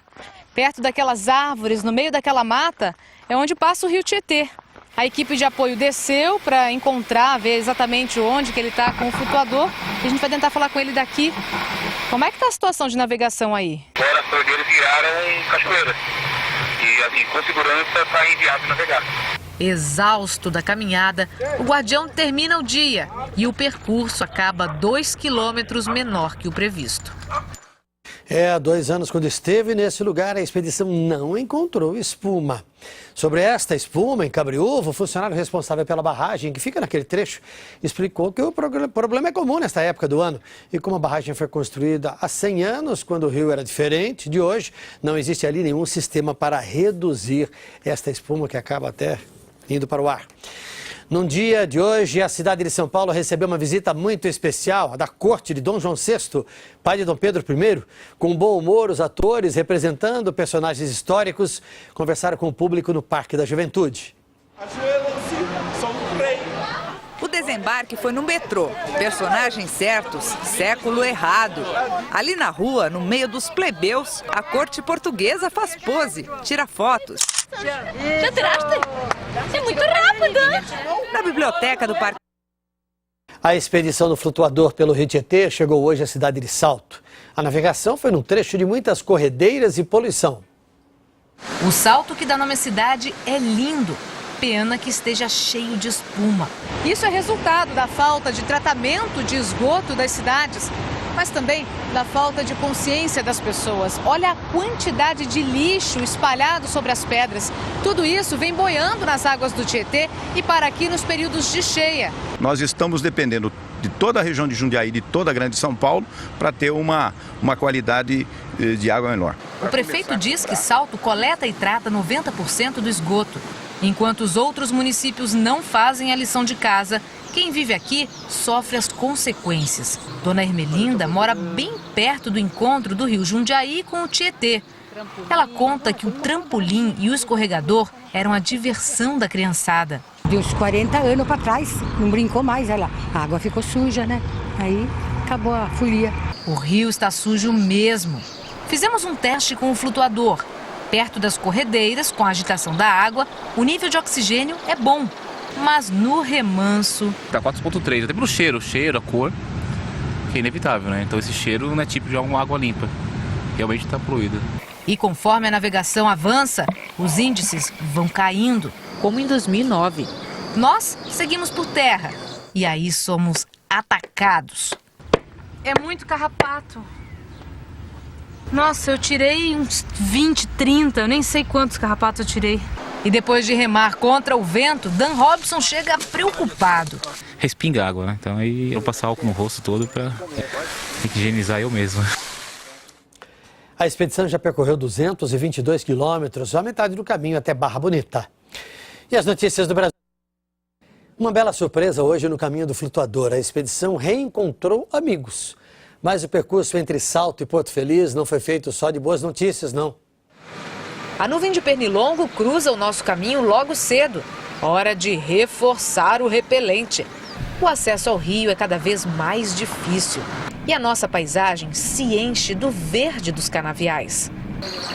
S8: perto daquelas árvores, no meio daquela mata, é onde passa o rio Tietê. A equipe de apoio desceu para encontrar, ver exatamente onde que ele está com o flutuador. E a gente vai tentar falar com ele daqui. Como é que está a situação de navegação aí?
S16: Agora as cordeiras viraram cachoeira. E assim, com segurança está inviável navegar.
S1: Exausto da caminhada, o guardião termina o dia e o percurso acaba 2 quilômetros menor que o previsto.
S7: Há 2 anos, quando esteve nesse lugar, a expedição não encontrou espuma. Sobre esta espuma, em Cabreúva, o funcionário responsável pela barragem, que fica naquele trecho, explicou que o problema é comum nesta época do ano. E como a barragem foi construída há 100 anos, quando o rio era diferente de hoje, não existe ali nenhum sistema para reduzir esta espuma que acaba até indo para o ar. Num dia de hoje, a cidade de São Paulo recebeu uma visita muito especial, a da corte de Dom João VI, pai de Dom Pedro I. Com bom humor, os atores, representando personagens históricos, conversaram com o público no Parque da Juventude.
S15: O desembarque foi no metrô. Personagens certos, século errado. Ali na rua, no meio dos plebeus, a corte portuguesa faz pose, tira fotos.
S14: Já tiraste? É muito rápido.
S15: Na biblioteca do Parque.
S7: A expedição do flutuador pelo Rio Tietê chegou hoje à cidade de Salto. A navegação foi num trecho de muitas corredeiras e poluição.
S1: O salto que dá nome à cidade é lindo. Pena que esteja cheio de espuma.
S8: Isso é resultado da falta de tratamento de esgoto das cidades, mas também da falta de consciência das pessoas. Olha a quantidade de lixo espalhado sobre as pedras. Tudo isso vem boiando nas águas do Tietê e para aqui nos períodos de cheia.
S17: Nós estamos dependendo de toda a região de Jundiaí, de toda a Grande São Paulo, para ter uma qualidade de água menor.
S1: O prefeito diz que Salto coleta e trata 90% do esgoto. Enquanto os outros municípios não fazem a lição de casa, quem vive aqui sofre as consequências. Dona Ermelinda mora bem perto do encontro do rio Jundiaí com o Tietê. Ela conta que o trampolim e o escorregador eram a diversão da criançada.
S20: De uns 40 anos para trás, não brincou mais ela. A água ficou suja, né? Aí acabou a folia.
S1: O rio está sujo mesmo. Fizemos um teste com o flutuador. Perto das corredeiras, com a agitação da água, o nível de oxigênio é bom. Mas no remanso...
S4: Tá 4,3, até pelo cheiro, a cor, que é inevitável, né? Então esse cheiro não é tipo de uma água limpa. Realmente está poluída.
S1: E conforme a navegação avança, os índices vão caindo, como em 2009. Nós seguimos por terra e aí somos atacados.
S8: É muito carrapato. Nossa, eu tirei uns 20, 30, eu nem sei quantos carrapatos eu tirei.
S1: E depois de remar contra o vento, Dan Robson chega preocupado.
S4: Respinga água, né? Então aí eu passo álcool no rosto todo para higienizar eu mesmo.
S7: A expedição já percorreu 222 quilômetros, a metade do caminho até Barra Bonita. E as notícias do Brasil. Uma bela surpresa hoje no caminho do flutuador. A expedição reencontrou amigos. Mas o percurso entre Salto e Porto Feliz não foi feito só de boas notícias, não.
S1: A nuvem de pernilongo cruza o nosso caminho logo cedo. Hora de reforçar o repelente. O acesso ao rio é cada vez mais difícil. E a nossa paisagem se enche do verde dos canaviais.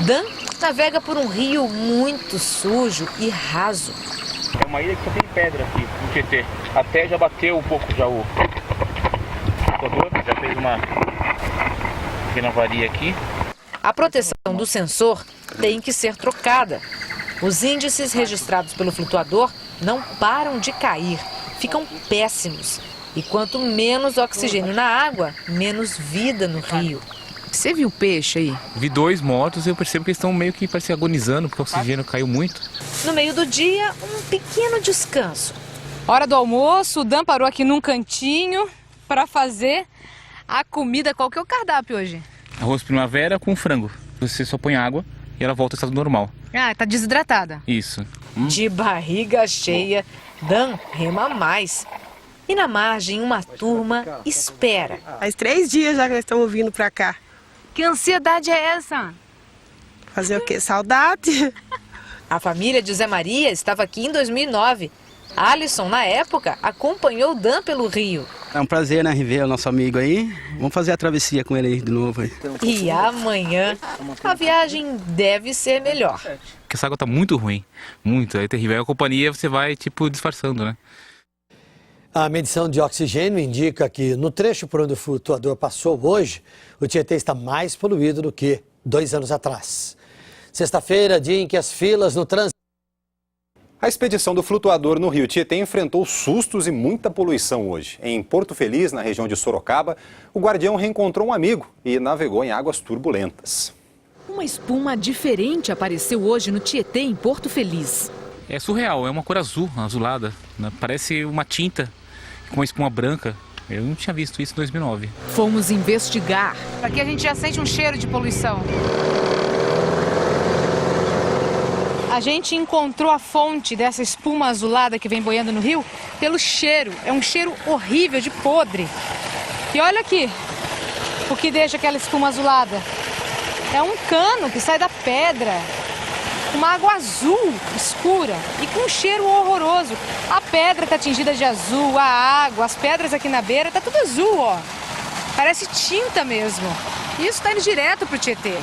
S1: Dan navega por um rio muito sujo e raso.
S16: É uma ilha que só tem pedra aqui no Tietê. Até já bateu um pouco já
S4: flutuador, já fez uma pequena avaria aqui.
S1: A proteção do sensor tem que ser trocada. Os índices registrados pelo flutuador não param de cair, ficam péssimos. E quanto menos oxigênio na água, menos vida no rio. Você viu peixe aí?
S4: Vi 2 mortos e eu percebo que eles estão meio que parece agonizando porque o oxigênio caiu muito.
S1: No meio do dia, um pequeno descanso.
S8: Hora do almoço, o Dan parou aqui num cantinho para fazer a comida. Qual que é o cardápio hoje?
S4: Arroz primavera com frango. Você só põe água e ela volta ao estado normal.
S8: Ah, tá desidratada.
S4: Isso.
S1: De barriga cheia, Dan rema mais. E na margem, uma turma espera.
S2: Faz 3 dias já que nós estamos vindo pra cá.
S8: Que ansiedade é essa?
S2: Fazer o quê? Saudade.
S1: A família de Zé Maria estava aqui em 2009. Alisson, na época, acompanhou o Dan pelo rio.
S3: É um prazer, né, rever o nosso amigo aí. Vamos fazer a travessia com ele aí de novo. Aí.
S1: E amanhã, a viagem deve ser melhor.
S4: Porque essa água tá muito ruim, muito, é terrível. Aí a companhia você vai, tipo, disfarçando, né?
S7: A medição de oxigênio indica que no trecho por onde o flutuador passou hoje, o Tietê está mais poluído do que 2 anos atrás. Sexta-feira, dia em que as filas no trânsito...
S10: A expedição do flutuador no rio Tietê enfrentou sustos e muita poluição hoje. Em Porto Feliz, na região de Sorocaba, o guardião reencontrou um amigo e navegou em águas turbulentas.
S1: Uma espuma diferente apareceu hoje no Tietê, em Porto Feliz.
S4: É surreal, é uma cor azul, azulada, né? Parece uma tinta com uma espuma branca. Eu não tinha visto isso em 2009.
S1: Fomos investigar.
S8: Aqui a gente já sente um cheiro de poluição. A gente encontrou a fonte dessa espuma azulada que vem boiando no rio pelo cheiro. É um cheiro horrível de podre. E olha aqui o que deixa aquela espuma azulada. É um cano que sai da pedra. Uma água azul escura e com um cheiro horroroso. A pedra está tingida de azul, a água, as pedras aqui na beira, tá tudo azul, ó. Parece tinta mesmo. E isso está indo direto pro Tietê.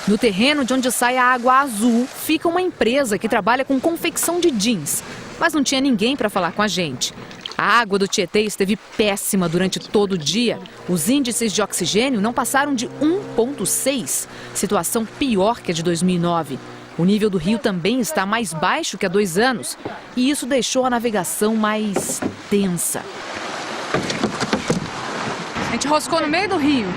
S1: No terreno de onde sai a água azul, fica uma empresa que trabalha com confecção de jeans. Mas não tinha ninguém para falar com a gente. A água do Tietê esteve péssima durante todo o dia. Os índices de oxigênio não passaram de 1,6, situação pior que a de 2009. O nível do rio também está mais baixo que há 2 anos. E isso deixou a navegação mais tensa.
S8: A gente roscou no meio do rio,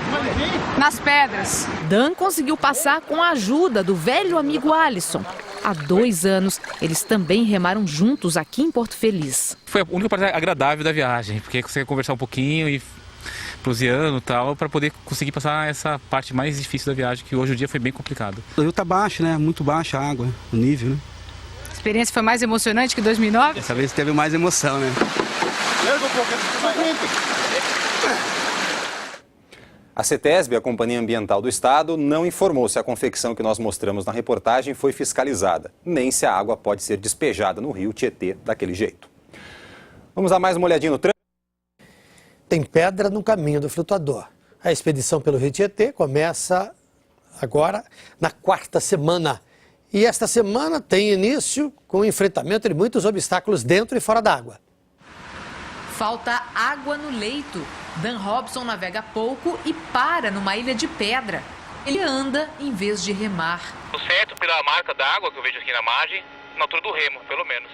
S8: nas pedras.
S1: Dan conseguiu passar com a ajuda do velho amigo Alisson. Há 2 anos, eles também remaram juntos aqui em Porto Feliz.
S4: Foi a única parte agradável da viagem, porque você conversar um pouquinho e proseando e tal, para poder conseguir passar essa parte mais difícil da viagem, que hoje o dia foi bem complicado.
S3: O rio tá baixo, né? Muito baixa a água, o nível, né?
S8: A experiência foi mais emocionante que 2009?
S3: Dessa vez teve mais emoção, né?
S10: A CETESB, a Companhia Ambiental do Estado, não informou se a confecção que nós mostramos na reportagem foi fiscalizada, nem se a água pode ser despejada no rio Tietê daquele jeito. Vamos dar mais uma olhadinha no trânsito?
S7: Tem pedra no caminho do flutuador. A expedição pelo rio Tietê começa agora na 4ª semana. E esta semana tem início com o enfrentamento de muitos obstáculos dentro e fora da água.
S1: Falta água no leito. Dan Robson navega pouco e para numa ilha de pedra. Ele anda em vez de remar.
S16: Certo pela marca da água que eu vejo aqui na margem, na altura do remo, pelo menos.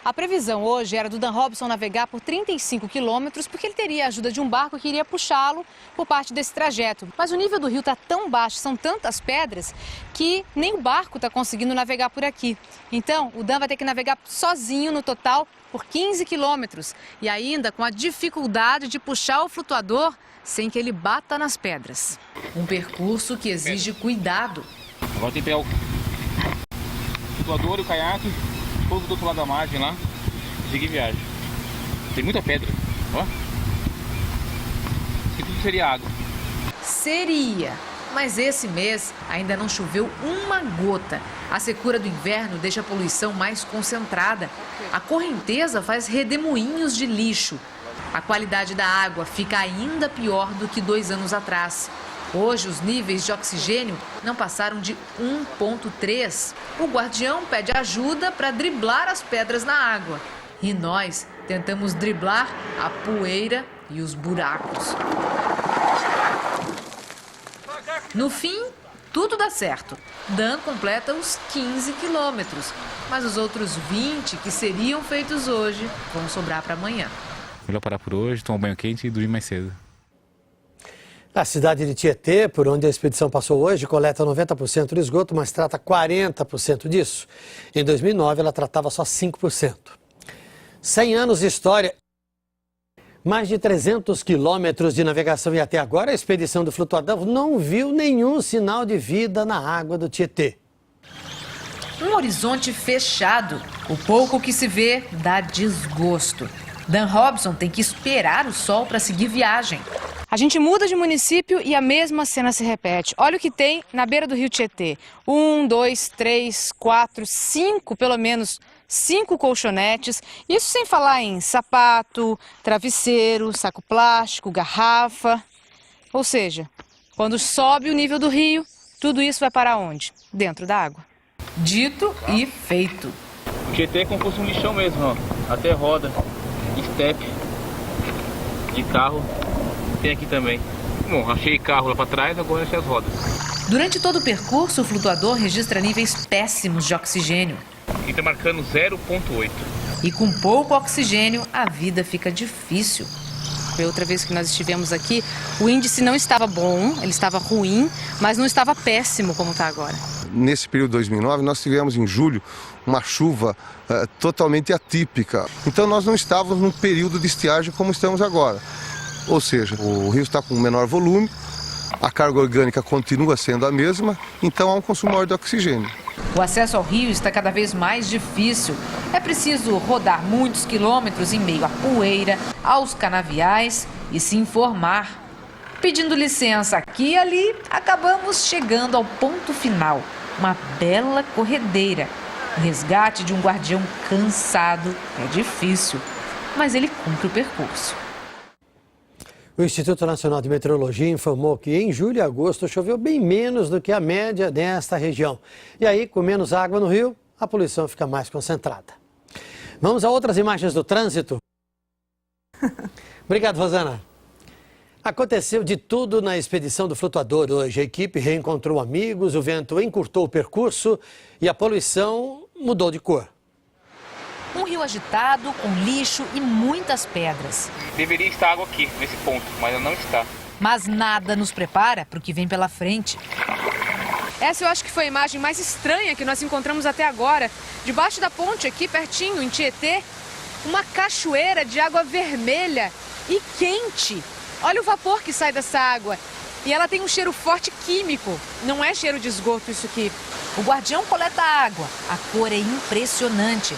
S8: A previsão hoje era do Dan Robson navegar por 35 quilômetros, porque ele teria a ajuda de um barco que iria puxá-lo por parte desse trajeto. Mas o nível do rio está tão baixo, são tantas pedras, que nem o barco está conseguindo navegar por aqui. Então, o Dan vai ter que navegar sozinho no total por 15 quilômetros. E ainda com a dificuldade de puxar o flutuador sem que ele bata nas pedras.
S1: Um percurso que exige cuidado.
S4: Agora tem que pegar o flutuador e o caiaque, todo do outro lado da margem lá, e seguir viagem. Tem muita pedra, ó. Isso tudo seria água.
S1: Seria, mas esse mês ainda não choveu uma gota. A secura do inverno deixa a poluição mais concentrada. A correnteza faz redemoinhos de lixo. A qualidade da água fica ainda pior do que 2 anos atrás. Hoje, os níveis de oxigênio não passaram de 1,3. O guardião pede ajuda para driblar as pedras na água. E nós tentamos driblar a poeira e os buracos. No fim, tudo dá certo. Dan completa os 15 quilômetros, mas os outros 20 que seriam feitos hoje vão sobrar para amanhã.
S4: Melhor parar por hoje, tomar um banho quente e dormir mais cedo.
S7: A cidade de Tietê, por onde a expedição passou hoje, coleta 90% do esgoto, mas trata 40% disso. Em 2009, ela tratava só 5%. 100 anos de história, mais de 300 quilômetros de navegação e até agora a expedição do Flutuador não viu nenhum sinal de vida na água do Tietê.
S1: Um horizonte fechado. O pouco que se vê dá desgosto. Dan Robson tem que esperar o sol para seguir viagem.
S8: A gente muda de município e a mesma cena se repete. Olha o que tem na beira do rio Tietê. 1, 2, 3, 4, 5, pelo menos 5 colchonetes. Isso sem falar em sapato, travesseiro, saco plástico, garrafa. Ou seja, quando sobe o nível do rio, tudo isso vai para onde? Dentro da água.
S1: Dito e feito.
S4: O Tietê é como se fosse um lixão mesmo, ó. Até roda, estepe de carro. Tem aqui também. Bom, achei carro lá para trás, agora achei as rodas.
S1: Durante todo o percurso, o flutuador registra níveis péssimos de oxigênio.
S4: E está marcando 0,8.
S1: E com pouco oxigênio, a vida fica difícil.
S8: Foi outra vez que nós estivemos aqui, o índice não estava bom, ele estava ruim, mas não estava péssimo como está agora.
S19: Nesse período de 2009, nós tivemos em julho uma chuva totalmente atípica. Então nós não estávamos num período de estiagem como estamos agora. Ou seja, o rio está com menor volume, a carga orgânica continua sendo a mesma, então há um consumo maior de oxigênio.
S1: O acesso ao rio está cada vez mais difícil. É preciso rodar muitos quilômetros em meio à poeira, aos canaviais e se informar. Pedindo licença aqui e ali, acabamos chegando ao ponto final. Uma bela corredeira. O resgate de um guardião cansado é difícil, mas ele cumpre o percurso.
S7: O Instituto Nacional de Meteorologia informou que em julho e agosto choveu bem menos do que a média nesta região. E aí, com menos água no rio, a poluição fica mais concentrada. Vamos a outras imagens do trânsito. Obrigado, Rosana. Aconteceu de tudo na expedição do Flutuador hoje. A equipe reencontrou amigos, o vento encurtou o percurso e a poluição mudou de cor.
S1: Um rio agitado, com lixo e muitas pedras.
S4: Deveria estar água aqui, nesse ponto, mas ela não está.
S1: Mas nada nos prepara para o que vem pela frente.
S8: Essa eu acho que foi a imagem mais estranha que nós encontramos até agora. Debaixo da ponte, aqui pertinho, em Tietê, uma cachoeira de água vermelha e quente. Olha o vapor que sai dessa água. E ela tem um cheiro forte químico. Não é cheiro de esgoto isso aqui.
S1: O guardião coleta água. A cor é impressionante.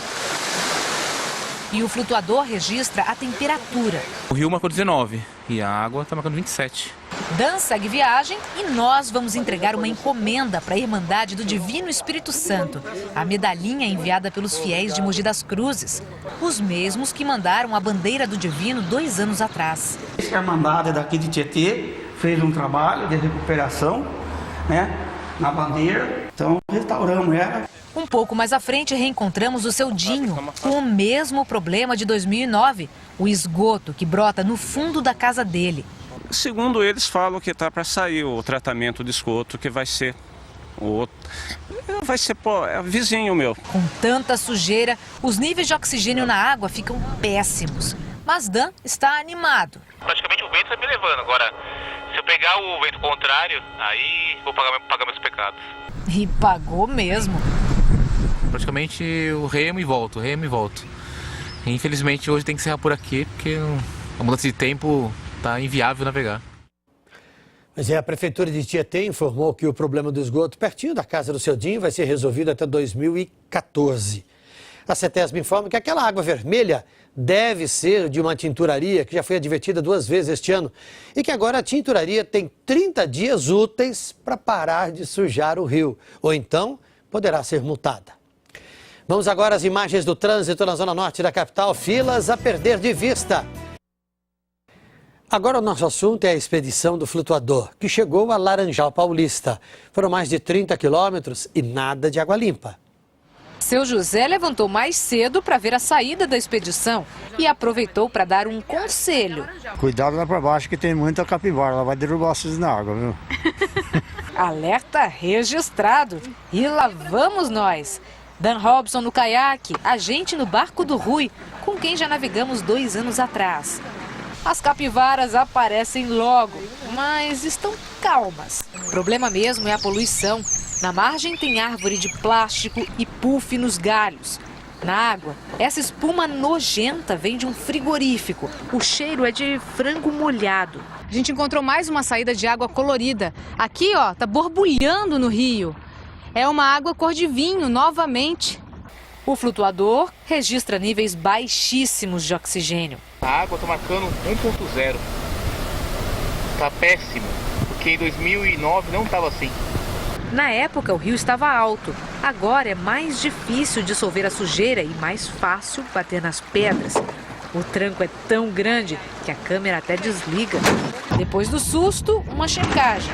S1: E o flutuador registra a temperatura.
S4: O rio marcou 19 e a água está marcando 27.
S1: Dan segue viagem e nós vamos entregar uma encomenda para a Irmandade do Divino Espírito Santo. A medalhinha enviada pelos fiéis de Mogi das Cruzes. Os mesmos que mandaram a bandeira do Divino 2 anos atrás.
S21: A Irmandade daqui de Tietê fez um trabalho de recuperação, na bandeira. Então restauramos ela.
S1: Um pouco mais à frente, reencontramos o seu Dinho, com o mesmo problema de 2009, o esgoto que brota no fundo da casa dele.
S22: Segundo eles, falam que está para sair o tratamento de esgoto, que vai ser vizinho meu.
S1: Com tanta sujeira, os níveis de oxigênio na água ficam péssimos. Mas Dan está animado.
S16: Praticamente o vento está me levando. Agora, se eu pegar o vento contrário, aí vou pagar meus pecados.
S1: E pagou mesmo.
S4: Praticamente eu remo e volto. E, infelizmente hoje tem que encerrar por aqui, porque a mudança de tempo está inviável navegar.
S7: Mas a Prefeitura de Tietê informou que o problema do esgoto pertinho da casa do seu Dinho vai ser resolvido até 2014. A CETESB informa que aquela água vermelha deve ser de uma tinturaria que já foi advertida 2 vezes este ano e que agora a tinturaria tem 30 dias úteis para parar de sujar o rio, ou então poderá ser multada. Vamos agora às imagens do trânsito na zona norte da capital, filas a perder de vista. Agora o nosso assunto é a expedição do Flutuador, que chegou a Laranjal Paulista. Foram mais de 30 quilômetros e nada de água limpa.
S1: Seu José levantou mais cedo para ver a saída da expedição e aproveitou para dar um conselho.
S6: Cuidado lá para baixo que tem muita capivara, ela vai derrubar vocês na água, viu?
S1: Alerta registrado. E lá vamos nós. Dan Robson no caiaque, a gente no barco do Rui, com quem já navegamos 2 anos atrás. As capivaras aparecem logo, mas estão calmas. O problema mesmo é a poluição. Na margem tem árvore de plástico e puff nos galhos. Na água, essa espuma nojenta vem de um frigorífico. O cheiro é de frango molhado.
S8: A gente encontrou mais uma saída de água colorida. Aqui, ó, tá borbulhando no rio. É uma água cor de vinho, novamente.
S1: O flutuador registra níveis baixíssimos de oxigênio.
S4: A água está marcando 1.0. Está péssimo, porque em 2009 não estava assim.
S1: Na época, o rio estava alto. Agora é mais difícil dissolver a sujeira e mais fácil bater nas pedras. O tranco é tão grande que a câmera até desliga. Depois do susto, uma checagem.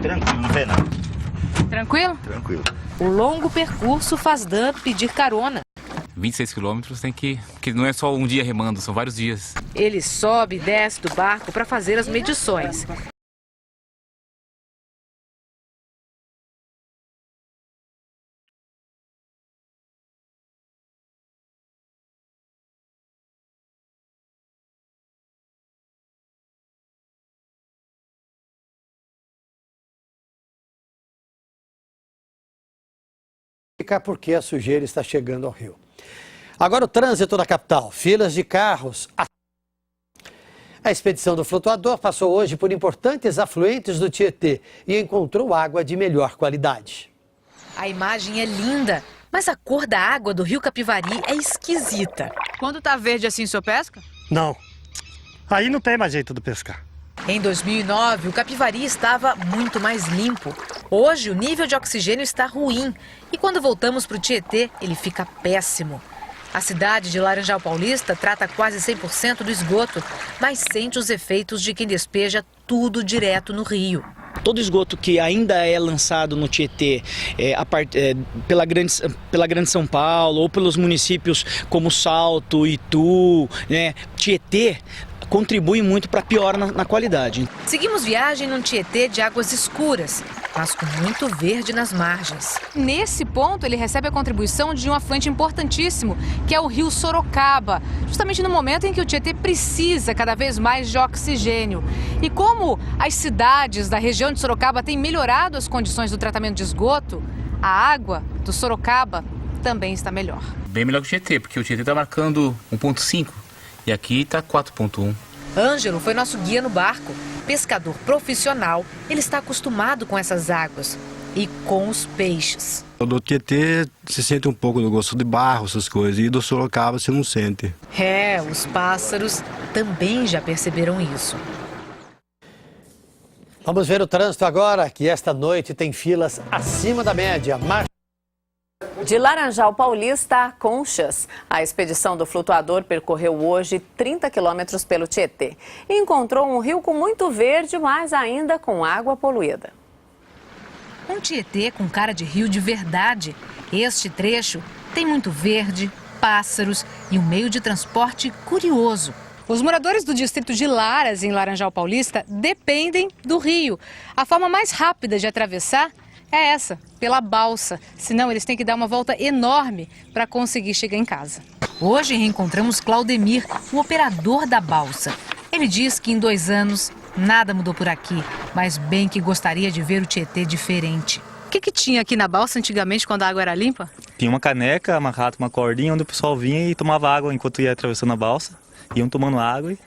S12: Tranquilo, não vê nada.
S8: Tranquilo?
S12: Tranquilo.
S1: O longo percurso faz Dan pedir carona.
S4: 26 quilômetros tem que não é só um dia remando, são vários dias.
S1: Ele sobe e desce do barco para fazer as medições.
S7: Porque a sujeira está chegando ao rio. Agora o trânsito da capital, filas de carros. A expedição do flutuador passou hoje por importantes afluentes do Tietê e encontrou água de melhor qualidade.
S1: A imagem é linda, mas a cor da água do rio Capivari é esquisita.
S8: Quando tá verde assim, o senhor pesca?
S6: Não. Aí não tem mais jeito de pescar.
S1: Em 2009, o Capivari estava muito mais limpo. Hoje, o nível de oxigênio está ruim. E quando voltamos para o Tietê, ele fica péssimo. A cidade de Laranjal Paulista trata quase 100% do esgoto, mas sente os efeitos de quem despeja tudo direto no rio.
S9: Todo esgoto que ainda é lançado no Tietê pela Grande São Paulo ou pelos municípios como Salto, Itu, Tietê, contribui muito para pior na qualidade.
S1: Seguimos viagem num Tietê de águas escuras, mas com muito verde nas margens.
S8: Nesse ponto, ele recebe a contribuição de um afluente importantíssimo, que é o rio Sorocaba, justamente no momento em que o Tietê precisa cada vez mais de oxigênio. E como as cidades da região de Sorocaba têm melhorado as condições do tratamento de esgoto, a água do Sorocaba também está melhor.
S4: Bem melhor que o Tietê, porque o Tietê está marcando 1.5 e aqui está 4.1.
S1: Ângelo foi nosso guia no barco. Pescador profissional, ele está acostumado com essas águas e com os peixes.
S11: Do Tietê se sente um pouco do gosto de barro, essas coisas, e do Sorocaba você não sente.
S1: Os pássaros também já perceberam isso.
S7: Vamos ver o trânsito agora, que esta noite tem filas acima da média.
S23: De Laranjal Paulista a Conchas, a expedição do flutuador percorreu hoje 30 quilômetros pelo Tietê. Encontrou um rio com muito verde, mas ainda com água poluída.
S1: Um Tietê com cara de rio de verdade. Este trecho tem muito verde, pássaros e um meio de transporte curioso.
S8: Os moradores do distrito de Laras, em Laranjal Paulista, dependem do rio. A forma mais rápida de atravessar é essa, pela balsa. Senão eles têm que dar uma volta enorme para conseguir chegar em casa.
S1: Hoje reencontramos Claudemir, o operador da balsa. Ele diz que em 2 anos nada mudou por aqui, mas bem que gostaria de ver o Tietê diferente.
S8: O que tinha aqui na balsa antigamente quando a água era limpa?
S24: Tinha uma caneca amarrada com uma cordinha onde o pessoal vinha e tomava água enquanto ia atravessando a balsa. Iam tomando água e...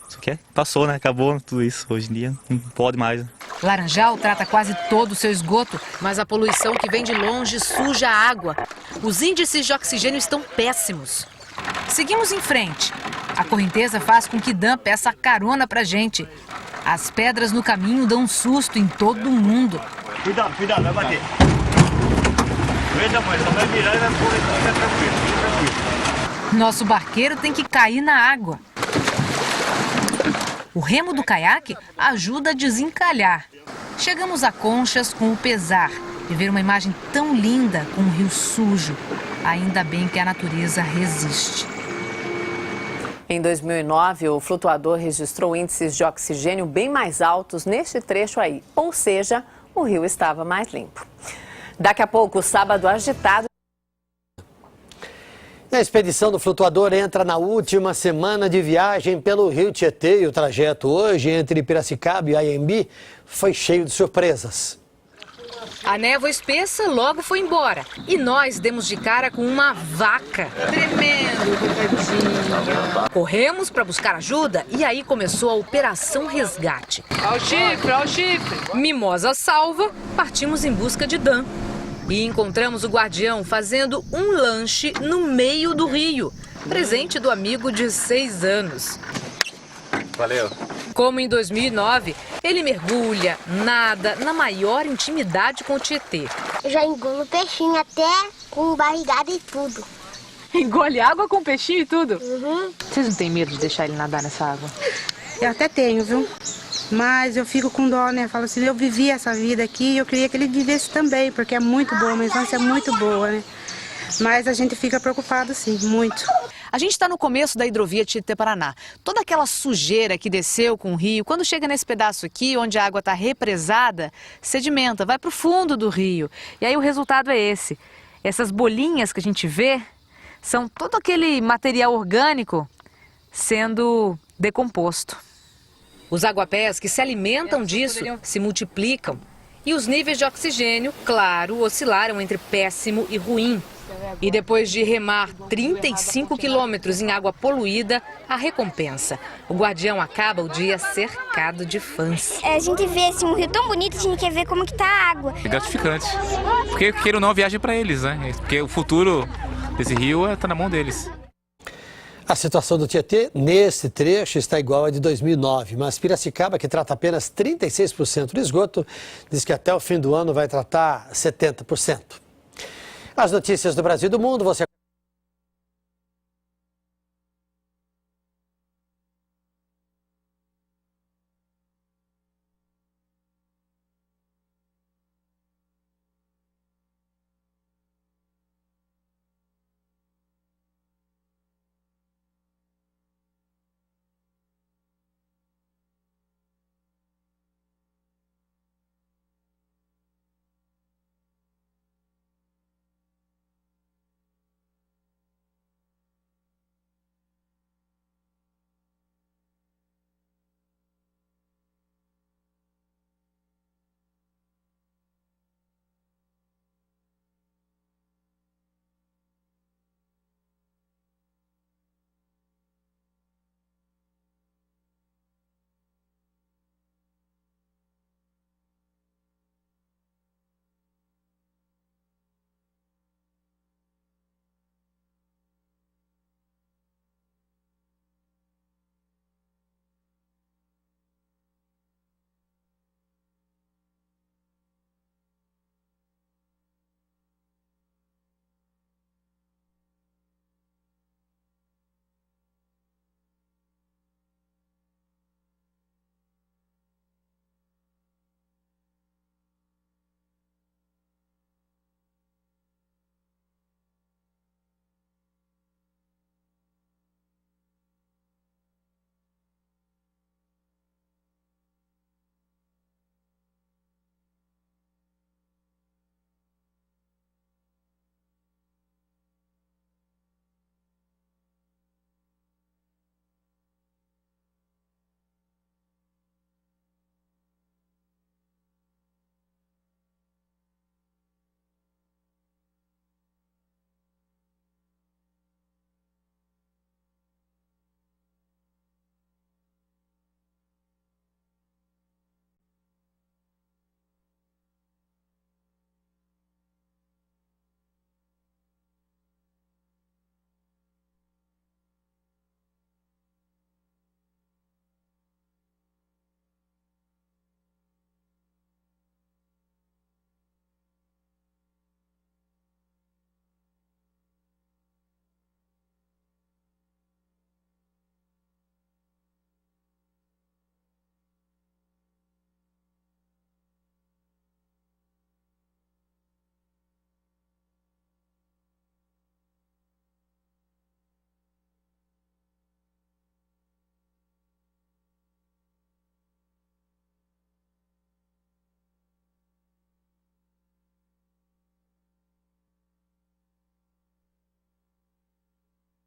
S24: Isso que passou, né? Acabou tudo isso. Hoje em dia não pode mais.
S1: Laranjal trata quase todo o seu esgoto, mas a poluição que vem de longe suja a água. Os índices de oxigênio estão péssimos. Seguimos em frente. A correnteza faz com que Dan peça carona pra gente. As pedras no caminho dão um susto em todo mundo.
S12: Cuidado, vai bater. Veja, mãe, só vai virar e vai pôr, fica tranquilo.
S1: Nosso barqueiro tem que cair na água. O remo do caiaque ajuda a desencalhar. Chegamos a Conchas com o pesar.
S8: E ver uma imagem tão linda com um rio sujo, ainda bem que a natureza resiste.
S23: Em 2009, o flutuador registrou índices de oxigênio bem mais altos neste trecho aí, ou seja, o rio estava mais limpo. Daqui a pouco, o sábado agitado.
S7: A expedição do flutuador entra na última semana de viagem pelo rio Tietê e o trajeto hoje entre Piracicaba e Anhembi foi cheio de surpresas.
S8: A névoa espessa logo foi embora e nós demos de cara com uma vaca. Tremendo, coitadinho. Corremos para buscar ajuda e aí começou a Operação Resgate. Ao chifre. Mimosa salva, partimos em busca de Dan. E encontramos o guardião fazendo um lanche no meio do rio. Presente do amigo de 6 anos.
S4: Valeu.
S8: Como em 2009, ele mergulha, nada, na maior intimidade com o Tietê.
S5: Eu já engulo peixinho até com barrigada e tudo.
S8: Engole água com peixinho e tudo?
S5: Uhum.
S8: Vocês não têm medo de deixar ele nadar nessa água?
S13: Eu até tenho, viu? Mas eu fico com dó, né? Falo assim, eu vivi essa vida aqui e eu queria que ele vivesse também, porque é muito boa, uma infância é muito boa, né? Mas a gente fica preocupado, sim, muito.
S8: A gente está no começo da hidrovia Tietê-Paraná. Toda aquela sujeira que desceu com o rio, quando chega nesse pedaço aqui, onde a água está represada, sedimenta, vai para o fundo do rio. E aí o resultado é esse. Essas bolinhas que a gente vê são todo aquele material orgânico sendo decomposto. Os aguapés que se alimentam disso se multiplicam. E os níveis de oxigênio, claro, oscilaram entre péssimo e ruim. E depois de remar 35 quilômetros em água poluída, a recompensa. O guardião acaba o dia cercado de fãs.
S5: A gente vê assim, um rio tão bonito, a gente quer ver como que tá a água.
S4: É gratificante. Porque, queira ou não, viagem para eles, né? Porque o futuro desse rio está na mão deles.
S7: A situação do Tietê nesse trecho está igual à de 2009, mas Piracicaba, que trata apenas 36% do esgoto, diz que até o fim do ano vai tratar 70%. As notícias do Brasil e do mundo você